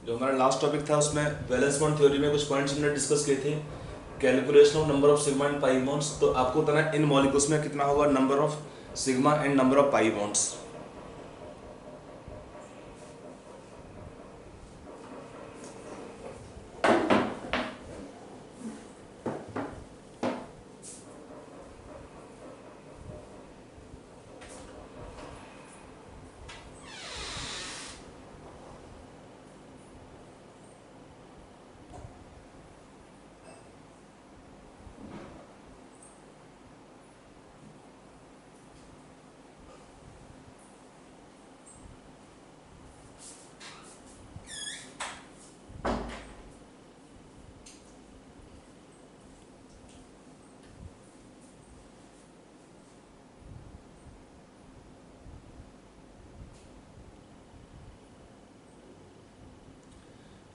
जो हमारा last topic था उसमें वैलेंस बॉन्ड थ्योरी में कुछ पॉइंट्स हमने डिस्कस किए थे। Calculation of number of sigma and pi bonds. तो आपको बताना है इन मॉलिक्यूल्स में कितना होगा number of sigma and number of pi bonds.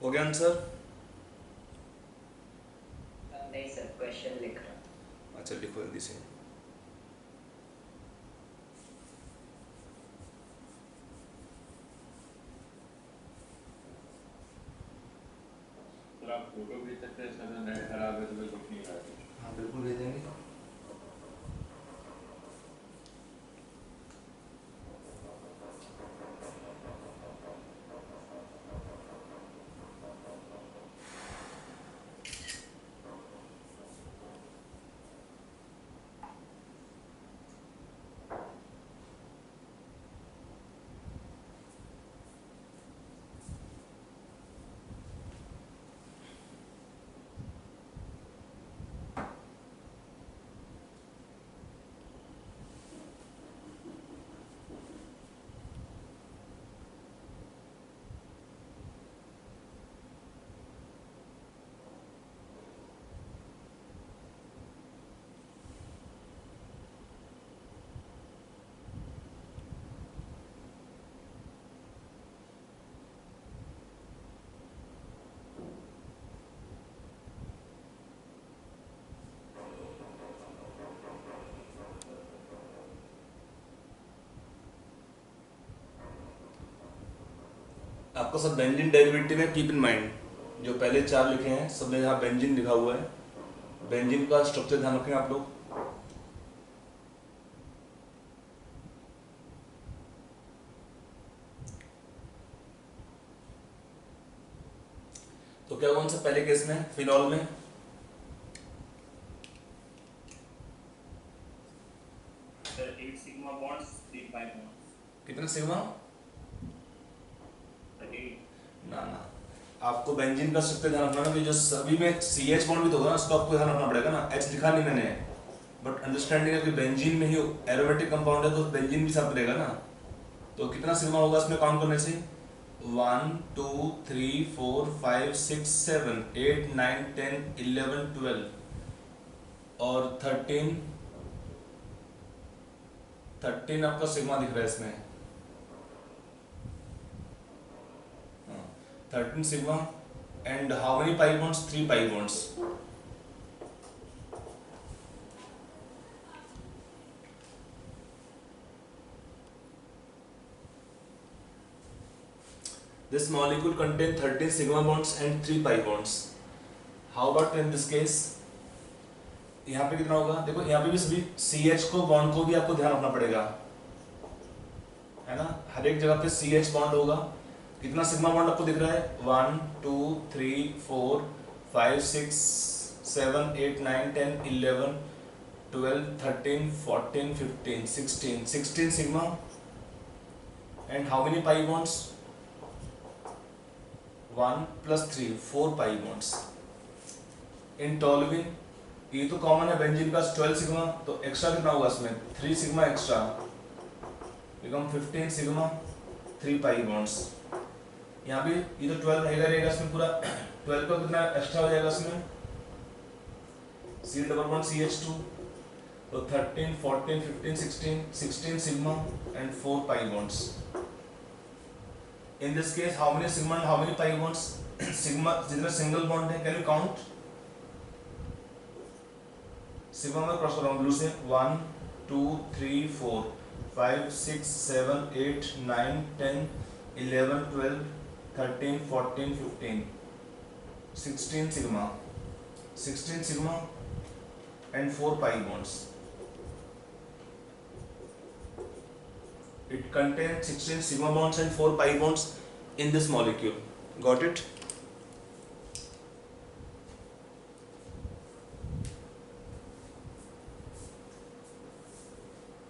हो गया आंसर? नहीं सर, क्वेश्चन लिख रहा। अच्छा लिखो जल्दी से। सर आप फोटो भेज सकते हैं, सर नेट खराब है तो मैं कुछ नहीं रहा। हाँ बिल्कुल भेजेंगे। आपको सब बेंजीन डेरिवेटिव है, कीप इन माइंड। जो पहले चार लिखे हैं सब में यहाँ बेंजीन लिखा हुआ है। बेंजीन का स्ट्रक्चर ध्यान रखें आप लोग। तो क्या कौन सा पहले केस में फिनॉल में sir 8 sigma bonds 3 pi bonds. कितना सिग्मा? 8 ना ना, आपको बेंजीन का स्ट्रक्चर ध्यान रखना ना कि जो सभी में CH बॉन्ड भी तो होगा ना, उसको आपको ध्यान रखना पड़ेगा ना। H लिखा नहीं मैंने, बट अंडरस्टैंडिंग है कि बेंजीन में ही एरोमेटिक कंपाउंड है तो बेंजीन भी साथ रहेगा ना। तो कितना सिग्मा होगा इसमें काउंट करने से? 1 2 3 4 5 6 7 8 9 10 11 12 और 13 आपका सिग्मा दिख रहा है इसमें। 13 sigma and how many pi bonds? 3 pi bonds. This molecule contains 13 sigma bonds and 3 pi bonds. How about in this case? यहाँ पे कितना होगा? देखो यहाँ पे भी सभी CH को बॉन्ड को भी आपको ध्यान रखना पड़ेगा, है ना। हर एक जगह पे CH बॉन्ड होगा। कितना सिग्मा बॉन्ड आपको दिख रहा है? 1 2 3 4 5 6 7 8 9 10 11 12 13 14 15 16 sigma and how many pi bonds? 1 plus 3 4 pi bonds. In toluene ये तो कॉमन है बेंजीन का 12 सिग्मा, तो एक्स्ट्रा कितना होगा इसमें? 3 sigma extra, become 15 sigma 3 pi bonds. यहाँ भी ये तो 12 रहेगा इसमें पूरा। 12 का कितना एक्स्ट्रा हो जाएगा इसमें? C डबल बॉन्ड CH2, तो 13 14 15 16 sigma and 4 pi bonds. In this case how many sigma and how many pi bonds? sigma जितना सिंगल बॉन्ड है, कैन यू काउंट? सिग्मा में क्रॉस करो ब्लू से 1 2 3 4 5 6 7 8 9 10 11 12 13, 14, 15, 16 sigma, 16 sigma and 4 pi bonds. It contains 16 sigma bonds and 4 pi bonds in this molecule. Got it?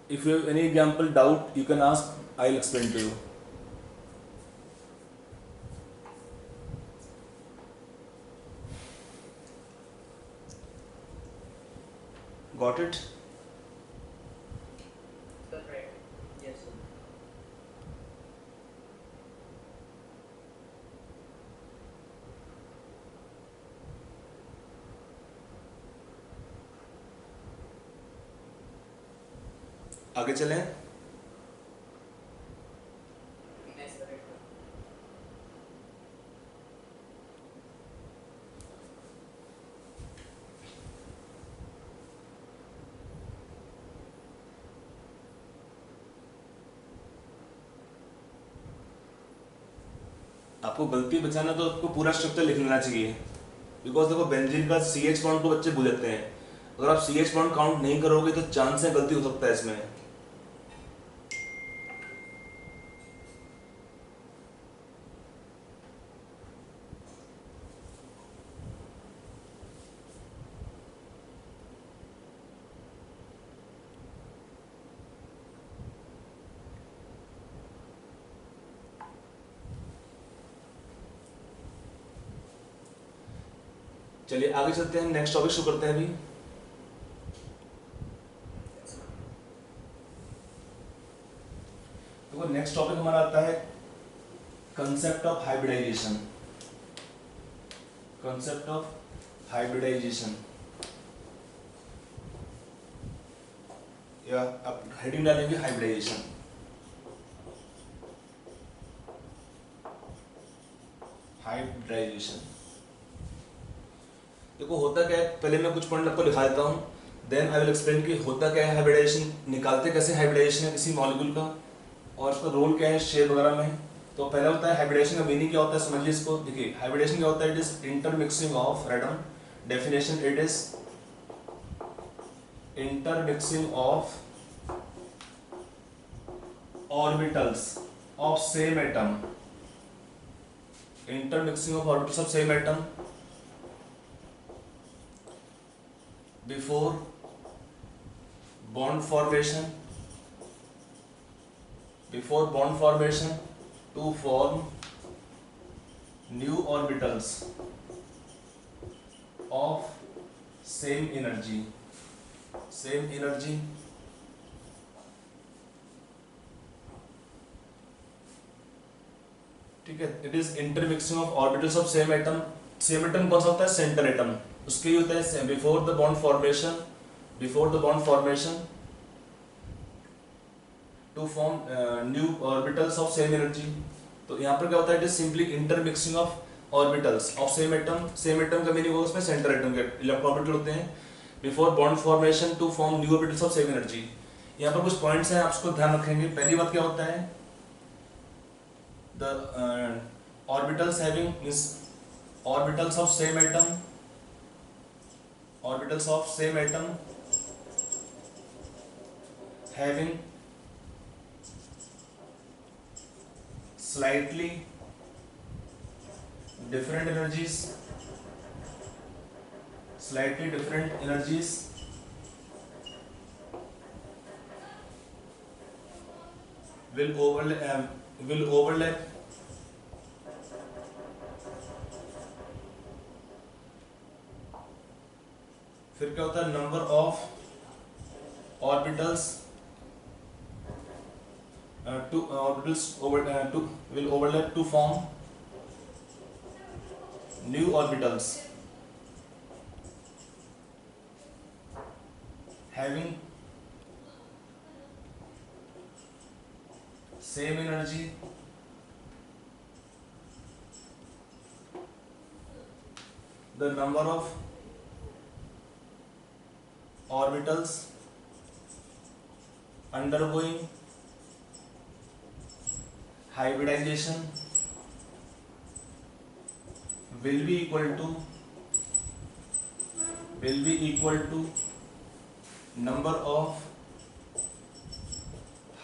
If you have any example doubt, you can ask. I'll explain to you. Got it? Sir, right. Yes, sir. आगे चलें. Yes, sir. Right. आपको गलती बचाना तो आपको पूरा structure लिख लेना चाहिए. बिकॉज देखो बेंजीन का CH बॉन्ड को बच्चे भूल जाते हैं. अगर आप CH बॉन्ड काउंट नहीं करोगे तो चांस है गलती हो सकता है इसमें. चलिए आगे चलते हैं. नेक्स्ट टॉपिक शुरू करते हैं अभी. देखो नेक्स्ट टॉपिक हमारा आता है concept of hybridisation. Concept of hybridisation या आप हेडिंग डालेंगे हाइब्रिडाइजेशन. हाइब्रिडाइजेशन देखो होता क्या है. पहले मैं कुछ पॉइंट आपको दिखा देता हूँ. देन आई विल एक्सप्लेन कि होता क्या है हाइब्रिडाइजेशन, निकालते कैसे हाइब्रिडाइजेशन है किसी मॉलिक्यूल का और उसका रोल क्या है शेप वगैरह में. तो पहला होता है हाइब्रिडेशन का मीनिंग क्या होता है समझिए इसको. देखिए हाइब्रिडेशन क्या होता है. It is intermixing of redeem definition. It is intermixing of orbitals of same atom. Intermixing of orbitals of same atom before bond formation to form new orbitals of same energy. ठीक है. It is intermixing of orbitals of same atom. Same atom कौन सा होता है. Centre atom. उसके ही होता है before the bond formation to form new orbitals of same energy. तो यहाँ पर क्या होता है. It is simply intermixing of orbitals of same atom. Same atom का मीनिंग होगा उसमें सेंटर एटम के इलेक्ट्रॉन ऑर्बिटल होते हैं. Before bond formation to form new orbitals of same energy. यहाँ पर कुछ पॉइंट्स हैं आप उसको ध्यान रखेंगे. पहली बात क्या होता है. The orbitals having orbitals of same atom having slightly different energies will overlap फिर क्या होता है. Number of orbitals will overlap to form new orbitals having same energy the number of orbitals undergoing hybridization will be equal to number of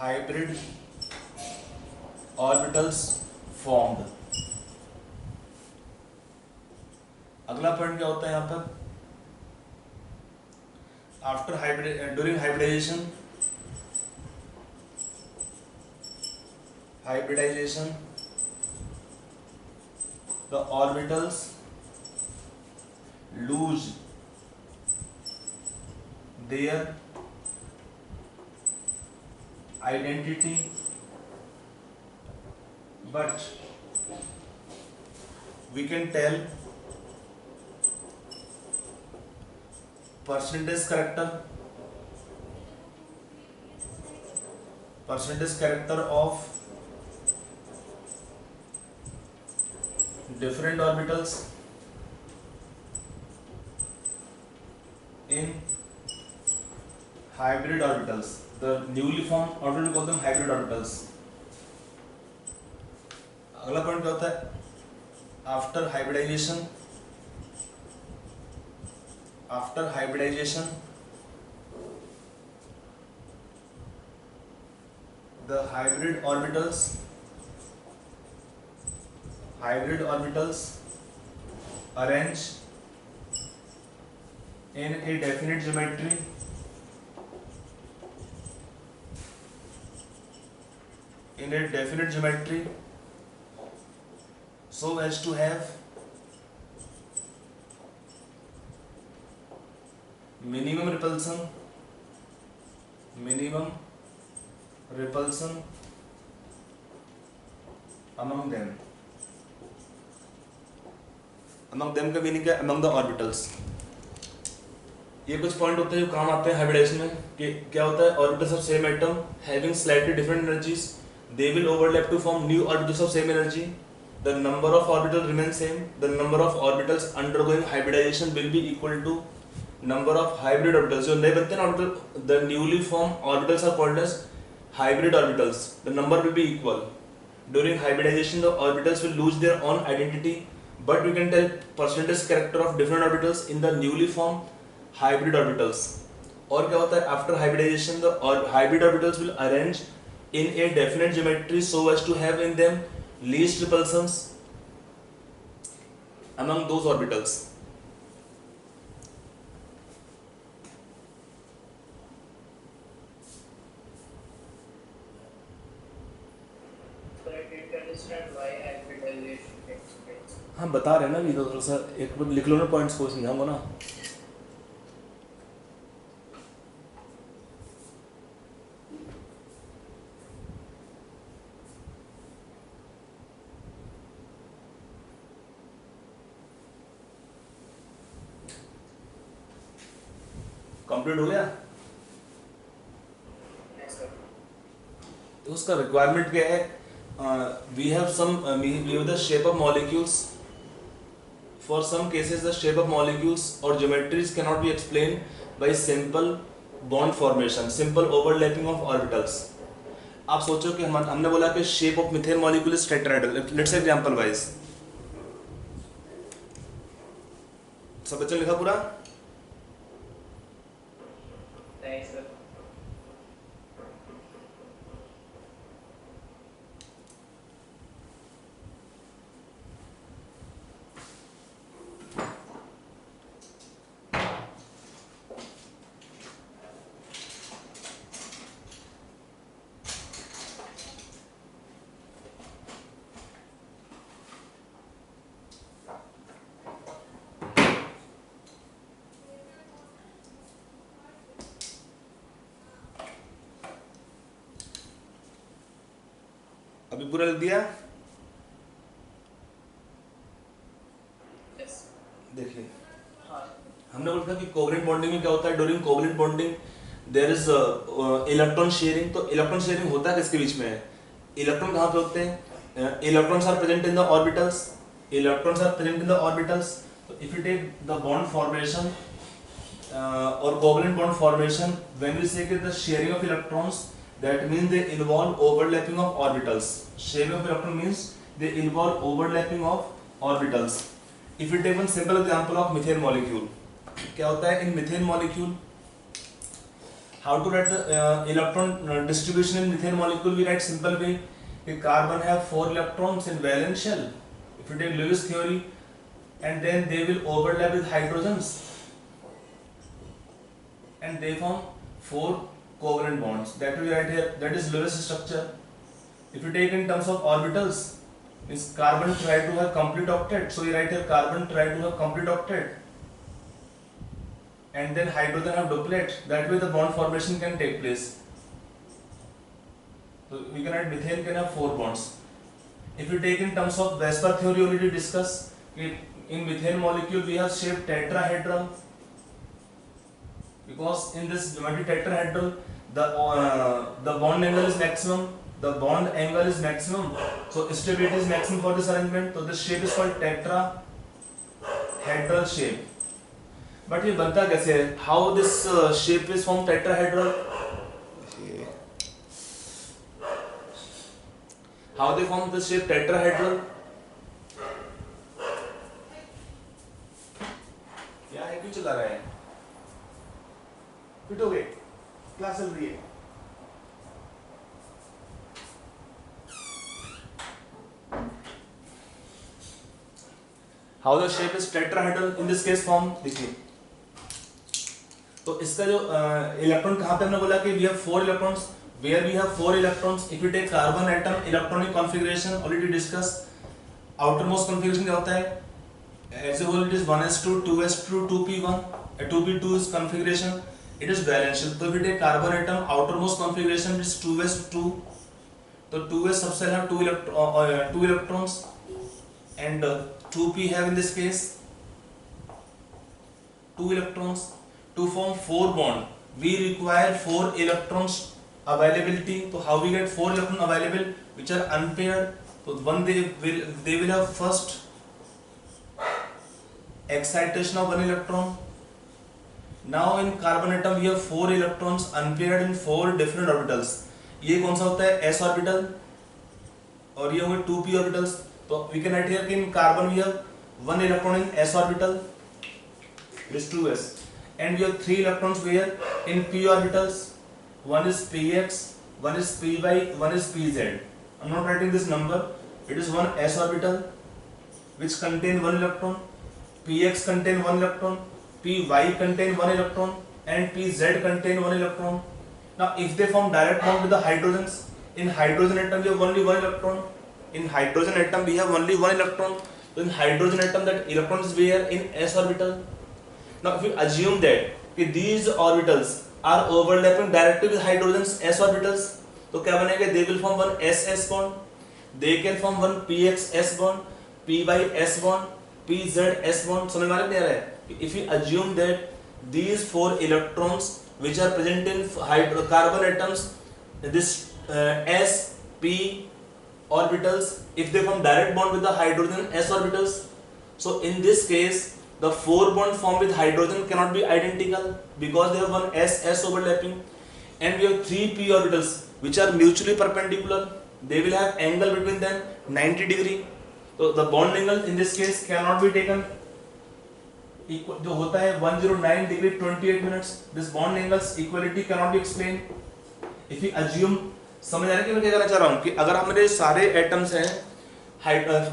hybrid orbitals formed. अगला point क्या होता है यहां पर, during hybridization the orbitals lose their identity, but we can tell percentage character of different orbitals in hybrid orbitals. The newly formed orbital we call them hybrid orbitals. अगला point क्या होता है, after hybridization the hybrid orbitals arrange in a definite geometry so as to have minimum repulsion among them का meaning क्या, among the orbitals. ये कुछ point होते हैं जो काम आते हैं हाइब्रिडाइजेशन में कि क्या होता है, orbitals of same atom having slightly different energies they will overlap to form new orbitals of same energy. The number of orbitals remain same. The number of orbitals undergoing hybridization will be equal to number of hybrid orbitals. जो नए बनते हैं ना orbital, the newly formed orbitals are called as hybrid orbitals. The number will be equal. During hybridization the orbitals will lose their own identity, but we can tell percentage character of different orbitals in the newly formed hybrid orbitals. और क्या होता है, after hybridization the hybrid orbitals will arrange in a definite geometry so as to have in them least repulsions among those orbitals. So I didn't understand why hybridization takes place. हम बता रहे हैं ना, अभी तो थोड़ा सा एक बार लिख लो ना पॉइंट्स को, समझाऊंगा ना. कंप्लीट हो गया. Yes, sir. तो उसका रिक्वायरमेंट क्या है, we have the shape of molecules. For some cases the shape of molecules और geometries can not be explain by simple bond formation, simple overlapping of orbitals. आप सोचो कि हमने बोला कि shape of methane molecule is tetrahedral. Let's example wise, सब बच्चों ने लिखा पूरा. Thanks, sir. अभी पूरा लिख दिया. Yes. देखिए हाँ. हमने बोला था कि कोवलेंट बॉन्डिंग में क्या होता है, during covalent bonding there is electron sharing. तो इलेक्ट्रॉन शेयरिंग होता है किसके बीच में है, इलेक्ट्रॉन कहाँ पे होते हैं, electrons are present in the orbitals. तो if you take the bond formation और covalent bond formation, when we say the sharing of electrons, that means they involve overlapping of orbitals. Sharing of electron means they involve overlapping of orbitals. If you take one simple example of methane molecule, क्या होता है in methane molecule? How to write the electron distribution in methane molecule? We write simple way. The carbon have 4 electrons in valence shell. If you take Lewis theory, and then they will overlap with hydrogens, and they form 4 covalent bonds. That we write here. That is Lewis structure. If you take in terms of orbitals, means carbon try to have complete octet. So we write here carbon try to have complete octet, and then hydrogen have duplet. That way the bond formation can take place. So we can write methane can have 4 bonds. If you take in terms of Vesper theory, already discussed, in methane molecule we have shape tetrahedral, because in this geometry tetrahedral the bond angle is maximum. The bond angle is maximum, so stability is maximum for this arrangement. So this shape is called tetrahedral shape. But ये बनता कैसे है? How this shape is formed tetrahedral? How they form this shape tetrahedral? क्या है, क्यों चला रहा है? पिटोगे? क्लास चल रही है. How the shape is tetrahedral in this case form? देखिए, तो इसका जो इलेक्ट्रॉन कहाँ पे हमने बोला कि we have 4 electrons. Where we have 4 electrons, if you take carbon atom electronic configuration already discussed. Outermost configuration क्या होता है? As a whole it is 1s2, 2s2, 2p1, 2p2 is configuration. It is valential. So if you take carbon atom outermost configuration is 2s2. तो 2s सबसे have 2 electrons, and 2p have in this case 2 electrons. To form 4 bond, we require 4 electrons availability. So how we get 4 electron available which are unpaired? So one they will have first excitation of 1 electron. Now in carbon atom we have 4 electrons unpaired in 4 different orbitals. ये कौन सा होता है? s orbital, और ये होंगे 2p orbitals. तो we can write here कि in carbon we have 1 electron in s orbital, this 2s, and we have 3 electrons where in p orbitals. One is px, one is py, one is pz. I'm not writing this number. It is one s orbital which contain 1 electron, px contain 1 electron, py contain 1 electron, and pz contain 1 electron. Now if they form direct bond with the hydrogens, in hydrogen atom we have only 1 electron. In hydrogen atom we have only 1 electron. So in hydrogen atom that electron is where? In s orbital. Now if we assume that these orbitals are overlapping directly with hydrogens s orbitals, तो क्या बनेगा? They will form one s bond. They can form one px s bond, py s bond, pz s bond. समझ में आ रहा है? If we assume that these 4 electrons which are present in carbon atoms, this s p orbitals, if they form direct bond with the hydrogen s orbitals, so in this case the 4 bond formed with hydrogen cannot be identical because they have one s overlapping, and we have 3 p orbitals which are mutually perpendicular. They will have angle between them 90 degree. So the bond angle in this case cannot be taken equal, जो होता है 109 degree 28 minutes. This bond angles equality cannot be explained. If we assume, समझ आ रहा है कि मैं क्या कहना चाह रहा हूँ? कि अगर हमारे सारे एटम्स हैं,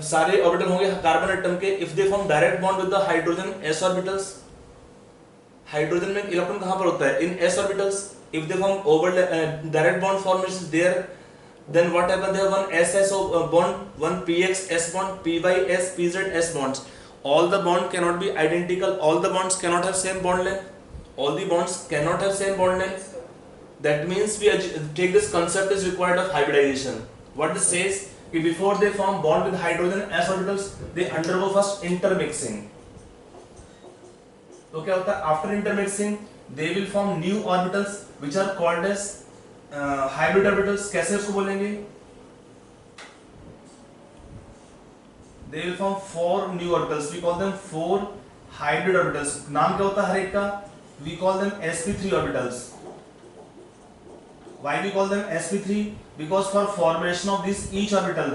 सारे ऑर्बिटल होंगे कार्बन एटम के, if they form direct bond with the hydrogen s orbitals, hydrogen में इलेक्ट्रॉन कहां पर होता है? In s orbitals. If they form direct bond formation there, then what happen? They have one ss bond, one px s bond, py s, pz s bonds. All the bond cannot be identical. All the bonds cannot have same bond length. All the bonds cannot have same bond length. That means we take this concept is required of hybridization. What this says? Before they form bond with hydrogen s orbitals, they undergo first intermixing. तो क्या होता है? After intermixing, they will form new orbitals which are called as hybrid orbitals. कैसे उसको बोलेंगे? They will form 4 new orbitals. We call them 4 hybrid orbitals. नाम क्या होता है हर एक का? We call them sp3 orbitals. Why we call them sp3? Because for formation of this each orbital,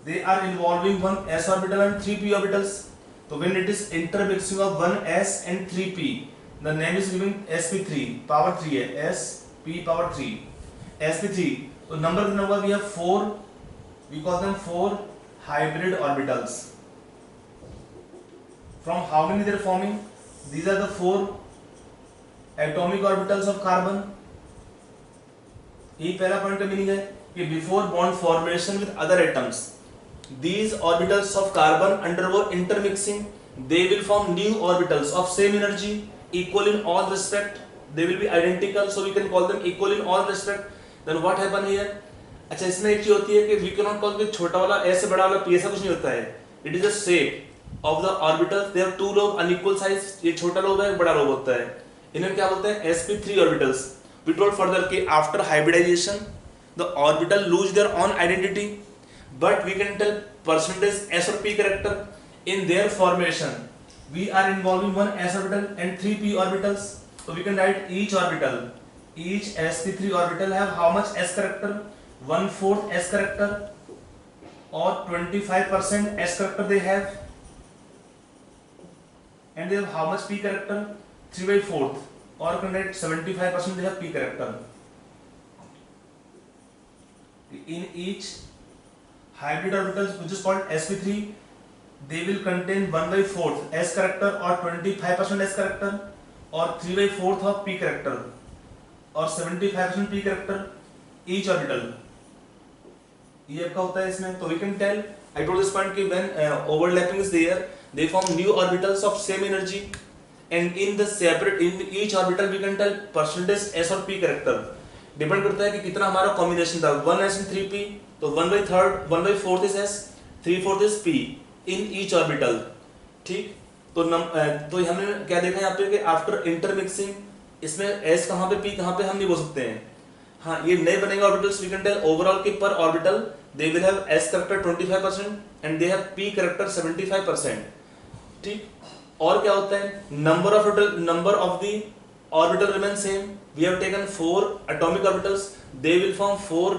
they are involving one s orbital and 3 p orbitals. तो when it is intermixing of 1s and 3p, the name is given sp3 power 3 है, sp power 3 sp3. तो number कितना होगा? we have 4, we call them 4 hybrid orbitals. From how many they are forming? These are the 4 atomic orbitals of carbon. ये पहला point का meaning है कि before bond formation with other atoms, these orbitals of carbon undergo intermixing. They will form new orbitals of same energy, equal in all respect. They will be identical, so we can call them equal in all respect. Then what happen here? अच्छा, इसमें एक चीज होती है कि we cannot call कि छोटा वाला a से बड़ा वाला p, ऐसा कुछ नहीं होता है. It is the shape of the orbitals. They have two lobe unequal size. ये छोटा लोब है, बड़ा लोब होता है. इन्हें क्या बोलते हैं? sp3 orbitals. We told further कि after hybridization the orbital lose their own identity, but we can tell percentage s or p character in their formation. We are involving one s orbital and 3 p orbitals, so we can write each orbital, each sp3 orbital have how much s character? 1/4 s character, or 25% s character they have, and they have how much p character? 3/4, or can write 75% they have p character. In each hybrid orbitals, which is called sp3, they will contain 1/4 s character, or 25% s character, or 3/4 of p character, or 75% p character each orbital. ये आपका होता है इसमें. तो we can tell, I told this point कि when overlapping is there, they form new orbitals of same energy, and in the separate, in each orbital we can tell percentage s or p character. Depend करता है कि कितना हमारा combination था. 1s and 3p, तो 1/4 is s, 3/4 is p in each orbital. ठीक. तो हमने क्या देखा यहाँ पे कि आफ्टर इंटरमिक्सिंग इसमें s कहाँ पे p कहाँ पे हम नहीं बोल सकते हैं. हाँ, ये नए बनेगा orbitals. We can tell overall कि per orbital they will have s character 25% and they have p character 75%. ठीक. और क्या होता है? Number of the orbital remain same. We have taken 4 atomic orbitals. They will form 4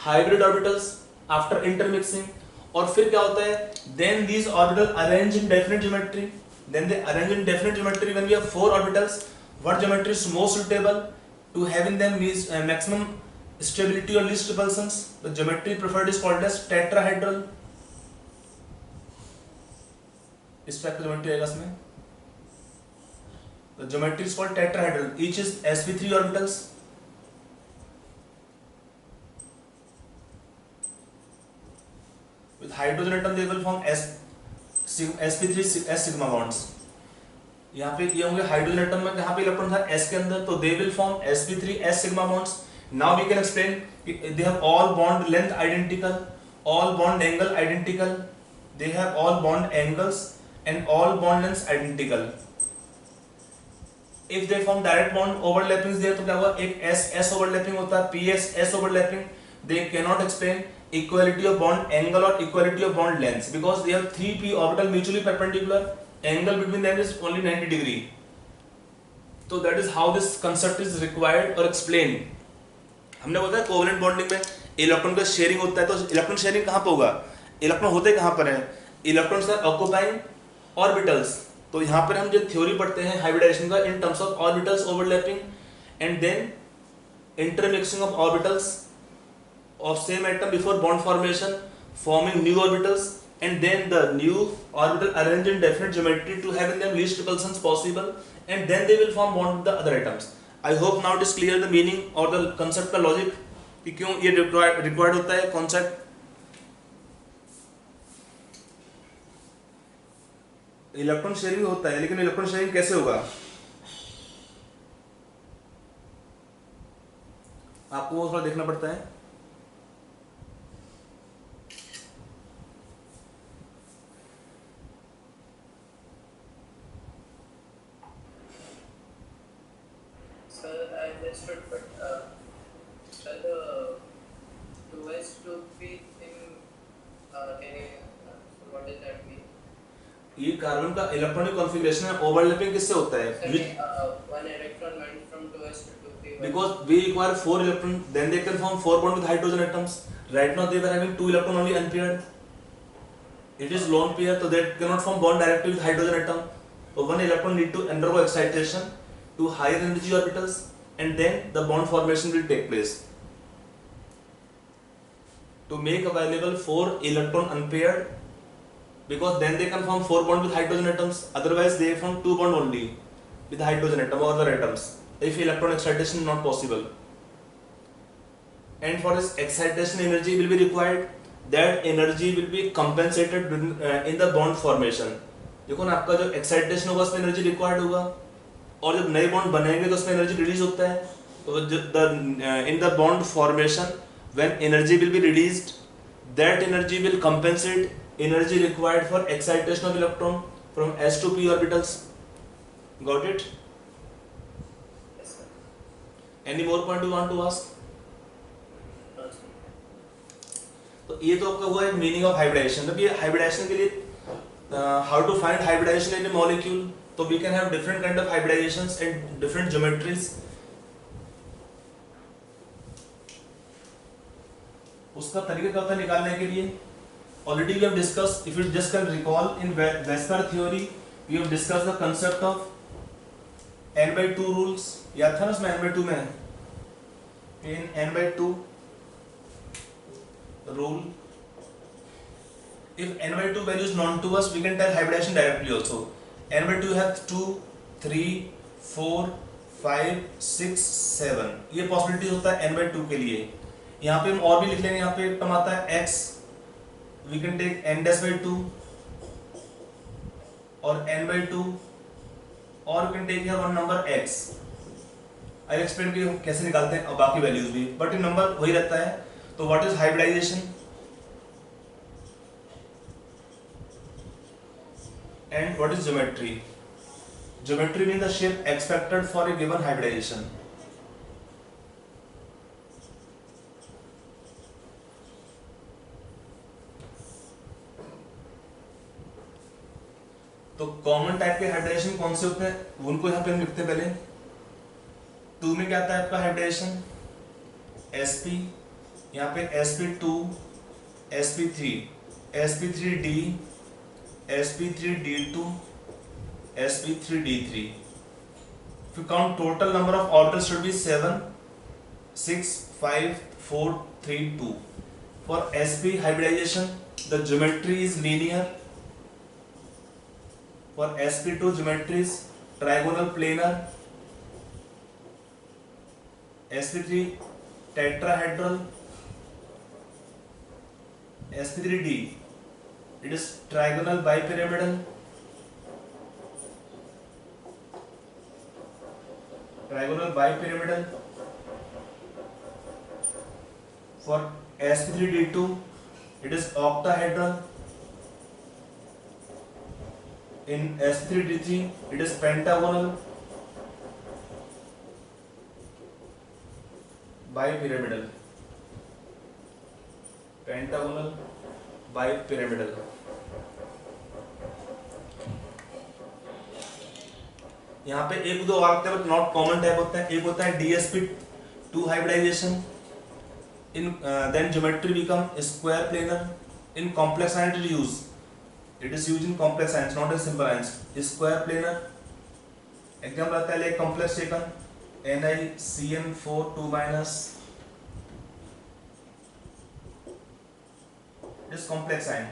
hybrid orbitals after intermixing. और फिर क्या होता है? Then these orbitals arrange in definite geometry. Then they arrange in definite geometry. When we have 4 orbitals, what geometry is most suitable to have in them is maximum stability or least repulsions? The geometry preferred is called as tetrahedral. इस type का geometry आएगा इसमें. The geometry is called tetrahedral. Each is sp3 orbitals. With hydrogen atom they will form sp3 s sigma bonds. यहाँ पे ये होंगे hydrogen atom में, यहाँ पे इलेक्ट्रॉन था s के अंदर, तो they will form sp3 s sigma bonds. Now we can explain they have all bond length identical, all bond angle identical, they have all bond angles and all bond lengths identical. If they form direct bond overlapping is there, तो क्या हुआ? एक s overlapping होता है, ps s overlapping. They cannot explain equality of bond angle or equality of bond lengths because they have 3p orbital mutually perpendicular. Angle between them is only 90 degree. So that is how this concept is required or explained. हमने बोला covalent bonding में electron का sharing होता है, तो electron sharing कहाँ पे होगा? इलेक्ट्रॉन होते कहाँ पर हैं? Electrons are occupying orbitals. तो यहाँ पर हम जो थ्योरी पढ़ते हैं हाइब्रिडाइजेशन का in terms of orbitals overlapping and then intermixing of orbitals of same atom before bond formation, forming new orbitals, and then the new orbital arranged in definite geometry to have in them least repulsions possible, and then they will form bond with the other atoms. I hope now it is clear the meaning or the concept का logic कि क्यों ये required होता है concept. Electron sharing होता है, लेकिन electron sharing कैसे होगा? आपको वो थोड़ा देखना पड़ता है. Understood, but the 2s 2p thing, what does that mean? ये कार्बन का इलेक्ट्रॉनिक कॉन्फ़िगरेशन है. ओवरलैपिंग किससे होता है? One electron went from 2s to 2p. Because we require 4 electrons, then they can form 4 bond with hydrogen atoms. Right now they were having 2 electron only unpaired. It is lone pair, so that cannot form bond directly with hydrogen atom. So one electron need to undergo excitation to higher energy orbitals, and then the bond formation will take place. To make available 4 electron unpaired, because then they can form 4 bond with hydrogen atoms. Otherwise, they form 2 bond only with hydrogen atom or other atoms. If electron excitation is not possible, and for this excitation energy will be required, that energy will be compensated in the bond formation. देखो ना, आपका जो excitation होगा उसमें energy required होगा, और जब नए बॉन्ड बनेंगे तो उसमें एनर्जी रिलीज होता है. तो in the bond formation when energy will be released, that energy will compensate energy required for excitation of electron from s to p orbitals. Got it? Yes, sir. Any more point you want to ask? No, sir. तो ये तो आपका हुआ है meaning of hybridisation. अब ये hybridisation के लिए how to find hybridisation in a molecule. तो we can have different kind of hybridisations and different geometries. उसका तरीका क्या होता है निकालने के लिए? Already we have discuss, if you just can recall, in VSEPR theory we have discuss the concept of n/2 rules. याद था ना उसमें n/2 में, इन n/2 rule, if n/2 value is known to us, we can tell hybridization directly also. n/2 has 2, 3, 4, 5, 6, 7. ये possibility होता है n/2 के लिए. यहाँ पे हम और भी लिख लेंगे. यहाँ पे टर्म आता है x, we can take n-2 और n/2, और we can take here one number x. I'll explain कि हम कैसे निकालते हैं और बाकी वैल्यूज भी, बट ये नंबर वही रहता है. तो what is hybridisation and what is geometry? Geometry mean the shape expected for a given hybridisation. तो कॉमन टाइप के हाइब्रिडाइजेशन कौन से होते हैं उनको यहाँ पे हम लिखते हैं. पहले 2 में क्या आता है आपका हाइब्रिडाइजेशन? sp, यहाँ पे sp2, sp3, sp3d, sp3d2, sp3d3. If you count total number of orbitals should be 7, 6, 5, 4, 3, 2. For sp hybridization, the geometry is linear. For sp2 geometry is trigonal planar. sp3 tetrahedral. sp3d, it is trigonal bipyramidal. Trigonal bipyramidal. For sp3d2, it is octahedral. In sp3d3, it is pentagonal bipyramidal. Pentagonal bipyramidal. यहाँ पे एक दो और होते हैं but not common type होता है. एक होता है dsp2 hybridization. In then geometry become square planar. In complex ions it is used. It is used in complex ions, not in simple ions. Square planar. Example आता है like complex taken NiCN4 2 minus. This complex ion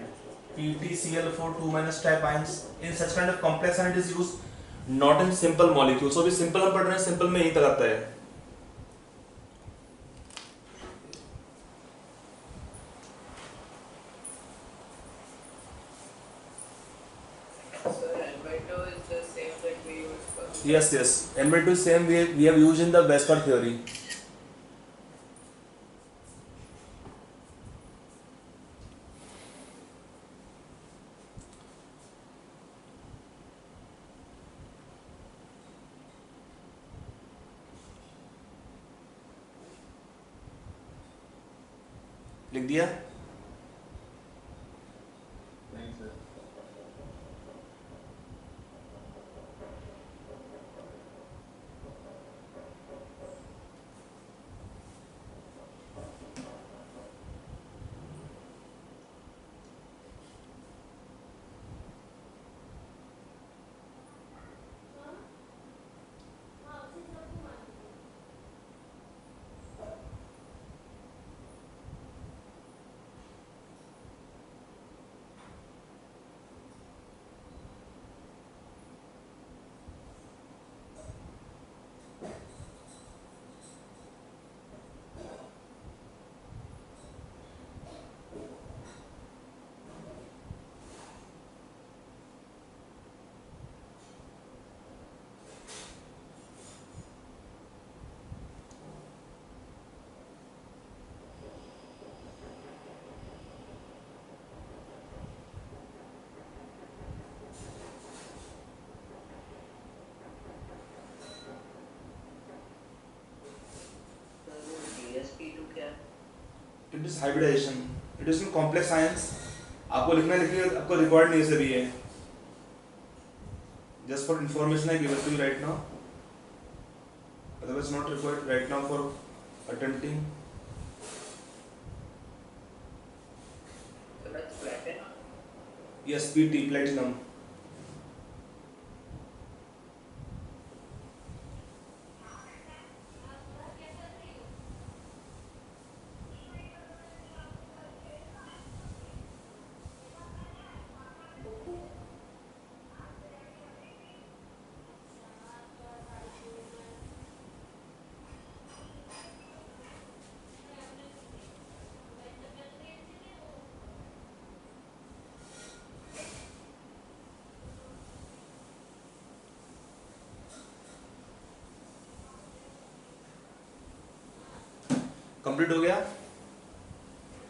PtCl4 2 minus type ions. In such kind of complex ion it is used, not in simple molecules. So अभी simple हम पढ़ रहे हैं, simple में यही तक आता है. So n/2 is the same that we use for. Yes, yes. n/2 is same we have used in the Vesper theory. लिख दिया? नहीं sir. It is hybridisation, it is in complex science. आपको लिखना लिखिए, आपको रिकॉर्ड नहीं से भी है, just for information I given to you right now, otherwise not required right now for attempting. So that's platinum. Yes, PT, platinum. Complete हो गया।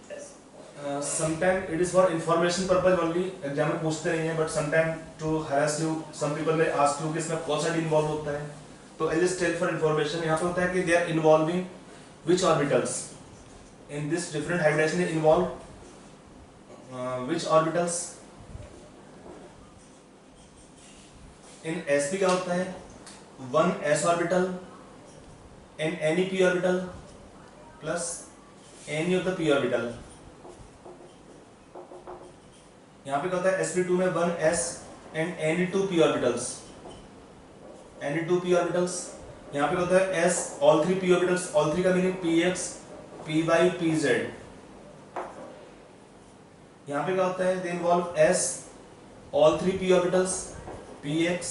Yes. Sometime it is for information purpose only, exam में पूछते नहीं है, but sometime to harass you, some people may ask you कि इसमें कौन सा डी इन्वॉल्व होता है, तो I just tell for information. यहाँ पे होता है कि they are involving which orbitals in this different hybridisation involve which orbitals. In sp क्या होता है, 1s orbital and any p orbital plus any of the p orbital. यहाँ पे क्या होता है sp2 में 1s and any 2 p orbitals, any 2 p orbitals. यहाँ पे होता है s all 3 p orbitals, all 3 का मीनिंग px py pz। यहाँ पे क्या होता है, they involve s all 3 p orbitals px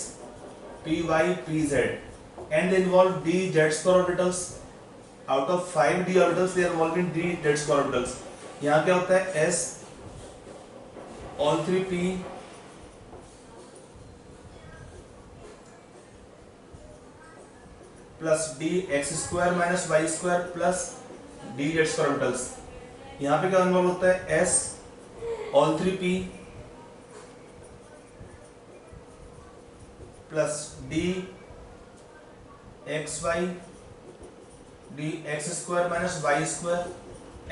py pz and they involve d z square orbitals, out of 5 d orbitals they are involving d z square orbitals। यहाँ क्या होता है s all 3 p plus d x square minus y square plus d z square orbitals। यहाँ पे क्या involve होता है s all 3 p plus d x y d x square minus y square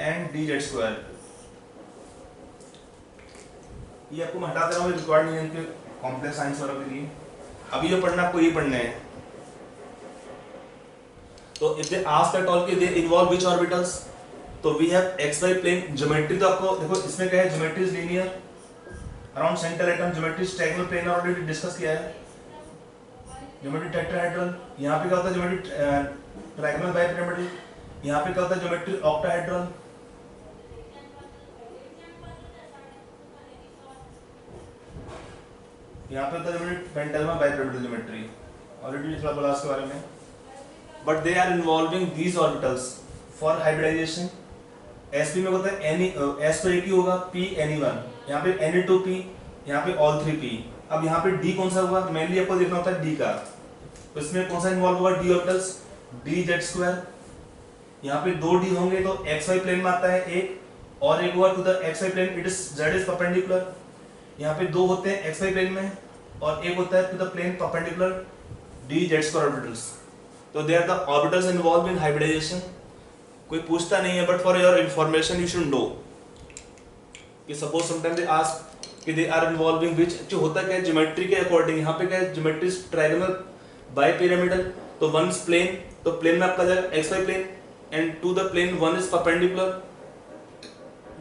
and d z square। ये आपको मैं हटा दे रहा हूँ, रिक्वायर्ड नहीं है इनके कॉम्प्लेक्स साइंस वालों के लिए। अभी जो पढ़ना आपको ये पढ़ना है। तो if they ask at all कि दे इन्वॉल्व विच ऑर्बिटल्स, तो we have x y plane. Geometry तो आपको देखो इसमें क्या है, geometry is linear around centre atom, geometry trigonal plane already discuss किया है। ज्योमेट्री टेट्राहेड्रल, यहाँ पे क्या होता है ज्योमेट्री ट्रायंगल बाइपिरामिडल, यहाँ पे क्या होता है ज्योमेट्री ऑक्टाहेड्रल। यहाँ पे होता है geometry pentagonal bipyramidal geometry, already थोड़ा बोला इसके बारे में। But they are involving these orbitals for hybridisation. sp में होता है any s तो एक ही होगा, p any1, यहाँ पे any2p, यहाँ पे all 3p। अब यहाँ पे d कौन सा होगा, मेनली आपको देखना होता है d का, तो इसमें कौन सा इन्वॉल्व होगा, d orbitals d z square. यहाँ पे 2 d होंगे तो xy प्लेन में आता है एक, और एक होगा to the xy plane, it is z is perpendicular. यहाँ पे 2 होते हैं xy प्लेन में और एक होता है to the plane perpendicular d z square orbitals. तो they are the orbitals involve in hybridisation. कोई पूछता नहीं है, but for your information you should know कि सपोज समटाइम दे आस्क कि दे आर इन्वॉल्विंग विच, जो होता क्या है ज्योमेट्री के अकॉर्डिंग। यहाँ पे क्या है, ज्योमेट्री ट्रायंगल बाइपिरामिडल, तो वन इज प्लेन, तो प्लेन में आपका जाएगा x y plane, and to the plane one is perpendicular,